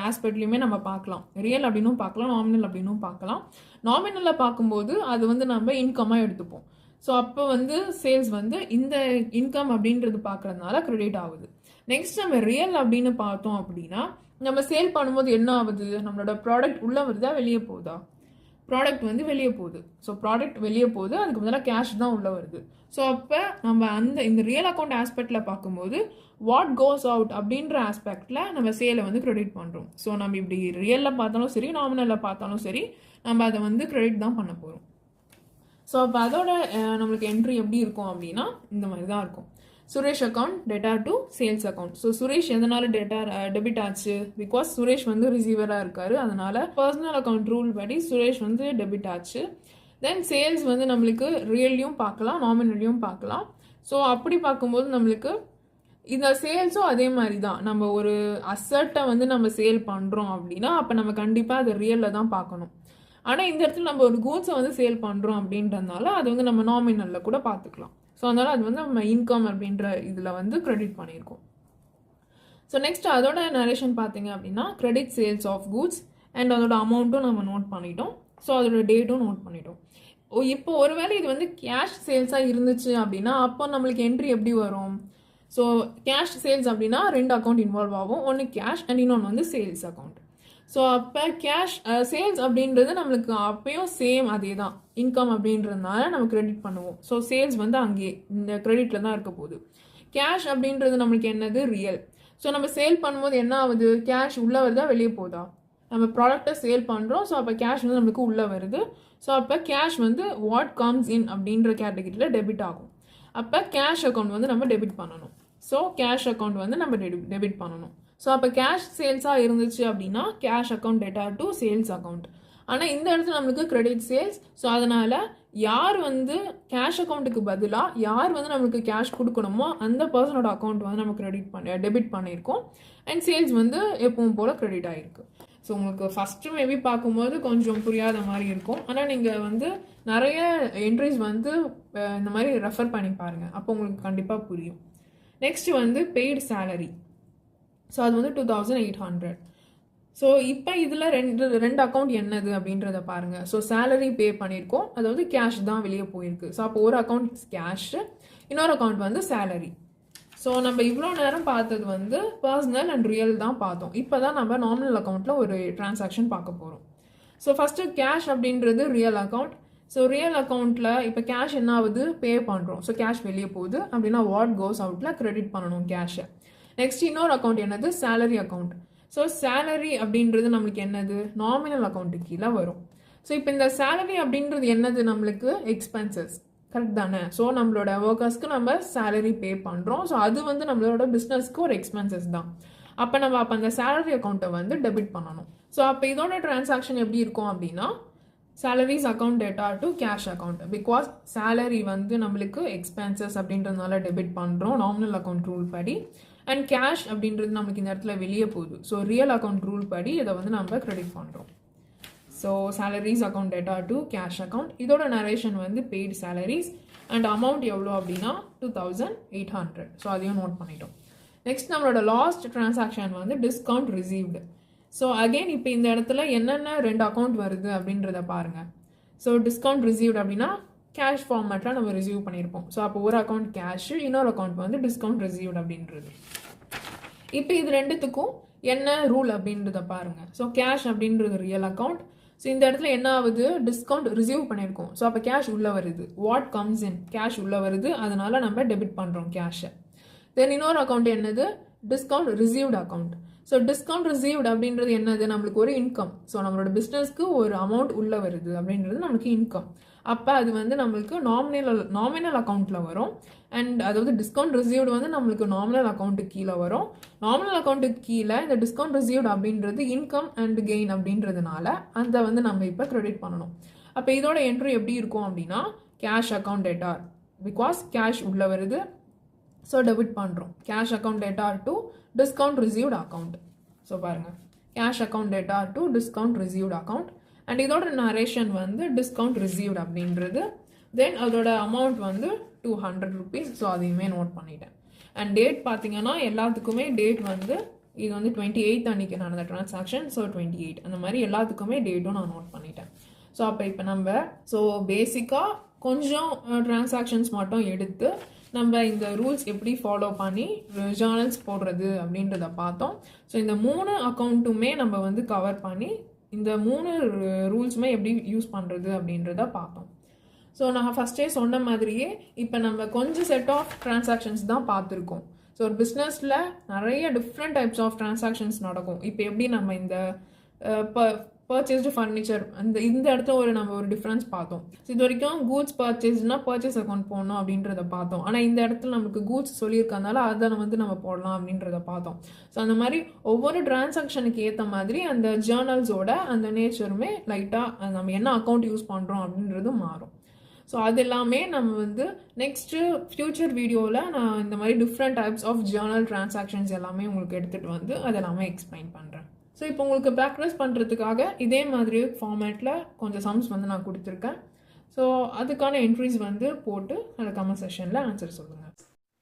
ஆஸ்பெக்ட்லையுமே நம்ம பார்க்கலாம். ரியல் அப்படின்னும் பார்க்கலாம், நாமினல் அப்படின்னும் பார்க்கலாம். நாமினலில் பார்க்கும்போது அது வந்து நம்ம இன்கமாக எடுத்துப்போம். ஸோ அப்போ வந்து சேல்ஸ் வந்து இந்த இன்கம் அப்படின்றது பார்க்குறதுனால கிரெடிட் ஆகுது. நெக்ஸ்ட் நம்ம ரியல் அப்படின்னு பார்த்தோம் அப்படின்னா நம்ம சேல் பண்ணும்போது என்ன ஆகுது, நம்மளோட ப்ராடக்ட் உள்ளே வருதா வெளியே போகுதா? ப்ராடக்ட் வந்து வெளியே போகுது. ஸோ ப்ராடக்ட் வெளியே போகுது, அதுக்கு பதிலாக கேஷ் தான் உள்ளே வருது. ஸோ அப்போ நம்ம இந்த ரியல் அக்கௌண்ட் ஆஸ்பெக்டில் பார்க்கும்போது வாட் கோஸ் அவுட் அப்படின்ற ஆஸ்பெக்டில் நம்ம சேலை வந்து கிரெடிட் பண்ணுறோம். ஸோ நம்ம இப்படி ரியலில் பார்த்தாலும் சரி, நாமினலில் பார்த்தாலும் சரி, நம்ம அதை வந்து கிரெடிட் தான் பண்ண போகிறோம். ஸோ அப்போ அதோட நம்மளுக்கு என்ட்ரி எப்படி இருக்கும் அப்படின்னா இந்த மாதிரி தான் இருக்கும். Suresh account debtor to sales account. So Suresh எதனால டெபிட் ஆச்சு? பிகாஸ் சுரேஷ் வந்து ரிசீவராக இருக்காரு, அதனால பர்சனல் அக்கௌண்ட் ரூல் படி சுரேஷ் வந்து டெபிட் ஆச்சு. தென் சேல்ஸ் வந்து நம்மளுக்கு ரியல்லையும் பார்க்கலாம், நாமினல்லையும் பார்க்கலாம். ஸோ அப்படி பார்க்கும்போது நம்மளுக்கு இந்த சேல்ஸும் அதே மாதிரி தான். நம்ம ஒரு அசட்டை வந்து நம்ம சேல் பண்ணுறோம் அப்படின்னா அப்போ நம்ம கண்டிப்பாக அதை ரியலில் தான் பார்க்கணும். ஆனால் இந்த இடத்துல நம்ம ஒரு கூட்ஸை வந்து சேல் பண்ணுறோம் அப்படின்றதுனால அது வந்து நம்ம நாமினலில் கூட பார்த்துக்கலாம். ஸோ அதனால் அது வந்து நம்ம இன்கம் அப்படின்ற இதில் வந்து கிரெடிட் பண்ணியிருக்கோம். ஸோ நெக்ஸ்ட் அதோட நரேஷன் பார்த்தீங்க அப்படின்னா credit sales of goods and அதோட அமௌண்ட்டும் நம்ம நோட் பண்ணிட்டோம். ஸோ அதோட டேட்டும் நோட் பண்ணிட்டோம். இப்போ ஒருவேளை இது வந்து கேஷ் சேல்ஸாக இருந்துச்சு அப்படின்னா அப்போ நம்மளுக்கு என்ட்ரி எப்படி வரும்? ஸோ கேஷ் சேல்ஸ் அப்படின்னா 2 அக்கௌண்ட் இன்வால்வ் ஆகும். ஒன்று கேஷ் அண்ட் இன்னொன்று வந்து சேல்ஸ் அக்கௌண்ட். ஸோ அப்போ கேஷ் சேல்ஸ் அப்படின்றது நம்மளுக்கு அப்பயும் சேம் அதே தான், இன்கம் அப்படின்றதுனால நம்ம கிரெடிட் பண்ணுவோம். ஸோ சேல்ஸ் வந்து அங்கேயே இந்த கிரெடிட்டில் தான் இருக்க போகுது. கேஷ் அப்படின்றது நம்மளுக்கு என்னது? ரியல். ஸோ நம்ம சேல் பண்ணும்போது என்ன ஆகுது? கேஷ் உள்ளே வருதா வெளியே போதா? நம்ம ப்ராடக்டை சேல் பண்ணுறோம். ஸோ அப்போ கேஷ் வந்து நம்மளுக்கு உள்ளே வருது. ஸோ அப்போ கேஷ் வந்து வாட் கம்ஸ் இன் அப்படின்ற கேட்டகரியில் டெபிட் ஆகும். அப்போ கேஷ் அக்கௌண்ட் வந்து நம்ம டெபிட் பண்ணணும். ஸோ கேஷ் அக்கௌண்ட் வந்து நம்ம டெபிட் பண்ணணும். ஸோ அப்போ கேஷ் சேல்ஸாக இருந்துச்சு அப்படின்னா cash account debtor to sales account. ஆனால் இந்த இடத்துல நம்மளுக்கு கிரெடிட் சேல்ஸ். ஸோ அதனால் யார் வந்து கேஷ் அக்கௌண்ட்டுக்கு பதிலாக யார் வந்து நம்மளுக்கு கேஷ் கொடுக்கணுமோ அந்த பர்சனோட அக்கௌண்ட் வந்து நம்ம டெபிட் பண்ணியிருக்கோம். அண்ட் சேல்ஸ் வந்து எப்பவும் போல் கிரெடிட் ஆகிருக்கு. ஸோ உங்களுக்கு ஃபஸ்ட்டு மேபி பார்க்கும்போது கொஞ்சம் புரியாத மாதிரி இருக்கும். ஆனால் நீங்கள் வந்து நிறைய என்ட்ரிஸ் வந்து இந்த மாதிரி ரெஃபர் பண்ணி பாருங்கள், அப்போ உங்களுக்கு கண்டிப்பாக புரியும். நெக்ஸ்ட் வந்து பெய்டு சேலரி. ஸோ அது வந்து 2800. ஸோ இப்போ இதில் ரெண்டு அக்கௌண்ட் என்னது அப்படின்றத பாருங்கள். ஸோ சேலரி பே பண்ணியிருக்கோம், அதாவது கேஷ் தான் வெளியே போயிருக்கு. ஸோ அப்போ ஒரு அக்கௌண்ட் கேஷ், இன்னொரு அக்கௌண்ட் வந்து சேலரி. ஸோ நம்ம இவ்வளோ நேரம் பார்த்தது வந்து பர்சனல் அண்ட் ரியல் தான் பார்த்தோம். இப்போ தான் நம்ம நார்மல் அக்கௌண்ட்டில் ஒரு டிரான்சாக்ஷன் பார்க்க போகிறோம். ஸோ ஃபஸ்ட்டு கேஷ் அப்படின்றது ரியல் அக்கௌண்ட். ஸோ ரியல் அக்கௌண்ட்டில் இப்போ கேஷ் என்ன ஆகுது? பே பண்ணுறோம். ஸோ கேஷ் வெளியே போகுது அப்படின்னா வாட் கோஸ் அவுட்டில் கிரெடிட் பண்ணணும் கேஷை. நெக்ஸ்ட் இன்னொரு அக்கௌண்ட் என்னது? Salary account. ஸோ சேலரி அப்படின்றது நம்மளுக்கு என்னது? நாமினல் அக்கௌண்ட்டுக்கு கீழே வரும். ஸோ இப்போ இந்த சேலரி அப்படின்றது என்னது? நம்மளுக்கு எக்ஸ்பென்சஸ், கரெக்ட் தானே? ஸோ நம்மளோட ஒர்க்கர்ஸ்க்கு நம்ம சேலரி பே பண்ணுறோம். ஸோ அது வந்து நம்மளோட பிஸ்னஸ்க்கு ஒரு எக்ஸ்பென்சஸ் தான். அப்போ நம்ம அப்போ அந்த சேலரி அக்கௌண்ட்டை வந்து டெபிட் பண்ணணும். ஸோ அப்போ இதோட டிரான்சாக்ஷன் எப்படி இருக்கும் அப்படின்னா salaries account data to cash account, because salary வந்து நம்மளுக்கு expenses அப்படின்றதுனால டெபிட் பண்ணுறோம் நாமினல் அக்கௌண்ட் ரூல் படி, அண்ட் கேஷ் அப்படின்றது நம்மளுக்கு இந்த இடத்துல வெளியே போகுது. ஸோ ரியல் அக்கௌண்ட் ரூல் படி இதை வந்து நம்ம கிரெடிட் பண்ணுறோம். So salaries account data to cash account, இதோட நரேஷன் வந்து பெய்டு salaries அண்ட் அமௌண்ட் எவ்வளோ அப்படின்னா 2800. ஸோ அதையும் நோட் பண்ணிட்டோம். நெக்ஸ்ட் நம்மளோட லாஸ்ட் டிரான்சாக்ஷன் வந்து டிஸ்கவுண்ட் ரிசீவ்டு. ஸோ அகெயின் இப்போ இந்த இடத்துல என்னென்ன ரெண்டு அக்கௌண்ட் வருது அப்படின்றத பாருங்கள். ஸோ டிஸ்கவுண்ட் ரிசீவ்டு அப்படின்னா கேஷ் ஃபார்மேட்டில் நம்ம ரிசீவ் பண்ணியிருப்போம். ஸோ அப்போ ஒரு அக்கௌண்ட் கேஷு, இன்னொரு அக்கௌண்ட் வந்து டிஸ்கவுண்ட் ரிசீவ்டு அப்படின்றது. இப்போ இது ரெண்டுத்துக்கும் என்ன ரூல் அப்படின்றத பாருங்கள். ஸோ கேஷ் அப்படின்றது ரியல் அக்கௌண்ட். ஸோ இந்த இடத்துல என்ன ஆகுது? டிஸ்கவுண்ட் ரிசீவ் பண்ணியிருக்கோம். ஸோ அப்போ கேஷ் உள்ளே வருது. வாட் கம்ஸ் இன், கேஷ் உள்ளே வருது, அதனால நம்ம டெபிட் பண்ணுறோம் கேஷை. தென் இன்னொரு அக்கௌண்ட் என்னது? Discount received account. So discount received அப்படின்றது என்னது? நம்மளுக்கு ஒரு இன்கம். ஸோ நம்மளோட பிஸ்னஸ்க்கு ஒரு அமௌண்ட் உள்ளே வருது அப்படின்றது நமக்கு இன்கம். அப்போ அது வந்து நம்மளுக்கு நாமினல் அக்கௌண்ட்டில் வரும். அண்ட் அதாவது டிஸ்கவுண்ட் ரிசீவ்டு வந்து நம்மளுக்கு நாமினல் அக்கௌண்ட்டுக்கு கீழே வரும். நாமினல் அக்கௌண்ட்டுக்கு கீழே இந்த டிஸ்கவுண்ட் ரிசீவ்டு அப்படின்றது இன்கம் அண்ட் கெயின் அப்படின்றதுனால அதை வந்து நம்ம இப்போ கிரெடிட் பண்ணணும். அப்போ இதோட என்ட்ரி எப்படி இருக்கும் அப்படின்னா cash account data, because cash உள்ளே வருது, ஸோ டெபிட் பண்ணுறோம். Cash account data to discount received account. So பாருங்கள், cash account data to discount received account. And இதோட நரேஷன் வந்து டிஸ்கவுண்ட் ரிசீவ்டு அப்படின்றது. தென் அதோட அமௌண்ட் வந்து 200 rupees. ஸோ அதையுமே நோட் பண்ணிட்டேன். அண்ட் டேட் பார்த்தீங்கன்னா எல்லாத்துக்குமே டேட் வந்து இது வந்து 28 அன்றைக்கி நடந்த ட்ரான்சாக்ஷன். ஸோ 28 அந்த மாதிரி எல்லாத்துக்குமே டேட்டும் நான் நோட் பண்ணிட்டேன். ஸோ அப்போ இப்போ நம்ம பேசிக்காக கொஞ்சம் டிரான்சாக்ஷன்ஸ் மட்டும் எடுத்து நம்ம இந்த ரூல்ஸ் எப்படி ஃபாலோ பண்ணி ஜேர்னல்ஸ் போடுறது அப்படின்றத பார்த்தோம். ஸோ இந்த 3 அக்கௌண்ட்டுமே நம்ம வந்து கவர் பண்ணி இந்த 3 ரூல்ஸுமே எப்படி யூஸ் பண்ணுறது அப்படின்றத பார்த்தோம். ஸோ நான் ஃபஸ்ட்டே சொன்ன மாதிரியே இப்போ நம்ம கொஞ்சம் செட் ஆஃப் டிரான்சாக்ஷன்ஸ் தான் பார்த்துருக்கோம். ஸோ ஒரு பிஸ்னஸில் நிறைய டிஃப்ரெண்ட் டைப்ஸ் ஆஃப் டிரான்சாக்ஷன்ஸ் நடக்கும். இப்போ எப்படி நம்ம இந்த பர்ச்சேஸ்டு ஃபர்னிச்சர் இந்த இடத்துல நம்ம ஒரு டிஃப்ரென்ஸ் பார்த்தோம். ஸோ இது வரைக்கும் கூட்ஸ் பர்ச்சேஸ்னா பர்ச்சேஸ் அக்கௌண்ட் போடணும் அப்படின்றத பார்த்தோம். ஆனால் இந்த இடத்துல நமக்கு கூட்ஸ் சொல்லியிருக்கனால அதை நம்ம போடலாம் அப்படின்றத பார்த்தோம். ஸோ அந்த மாதிரி ஒவ்வொரு டிரான்சாக்ஷனுக்கு ஏற்ற மாதிரி அந்த ஜேர்னல்ஸோட அந்த நேச்சருமே லைட்டாக நம்ம என்ன அக்கௌண்ட் யூஸ் பண்ணுறோம் அப்படின்றது மாறும். ஸோ அது எல்லாமே நம்ம நெக்ஸ்ட்டு ஃப்யூச்சர் வீடியோவில் நான் இந்த மாதிரி different types of journal transactions எல்லாமே உங்களுக்கு எடுத்துகிட்டு அது எல்லாமே எக்ஸ்பிளைன் பண்ணுறேன். ஸோ இப்போ உங்களுக்கு ப்ராக்டிஸ் பண்ணுறதுக்காக இதே மாதிரி ஃபார்மேட்டில் கொஞ்சம் சம்ஸ் நான் கொடுத்துருக்கேன். ஸோ அதுக்கான என்ட்ரிஸ் போட்டு அந்த கமெண்ட் செஷனில் ஆன்சர் சொல்லுங்கள்.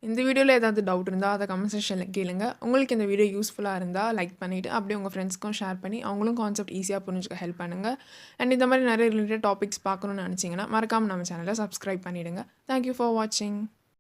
இந்த வீடியோவில் ஏதாவது டவுட் இருந்தால் அதை கமெண்ட் செஷனில் கேளுங்க. உங்களுக்கு இந்த வீடியோ யூஸ்ஃபுல்லாக இருந்தால் லைக் பண்ணிவிட்டு அப்படியே உங்கள் ஃப்ரெண்ட்ஸ்க்கும் ஷேர் பண்ணி அவங்களும் கான்செப்ட் ஈஸியாக புரிஞ்சுக்க ஹெல்ப் பண்ணுங்கள். அண்ட் இந்த மாதிரி நிறைய ரிலேட்டட் டாபிக்ஸ் பார்க்கணுன்னு நினச்சிங்கன்னா மறக்காமல் நம்ம சேனலை சப்ஸ்கிரைப் பண்ணிவிடுங்க. தேங்க்யூ ஃபார் வாட்சிங்.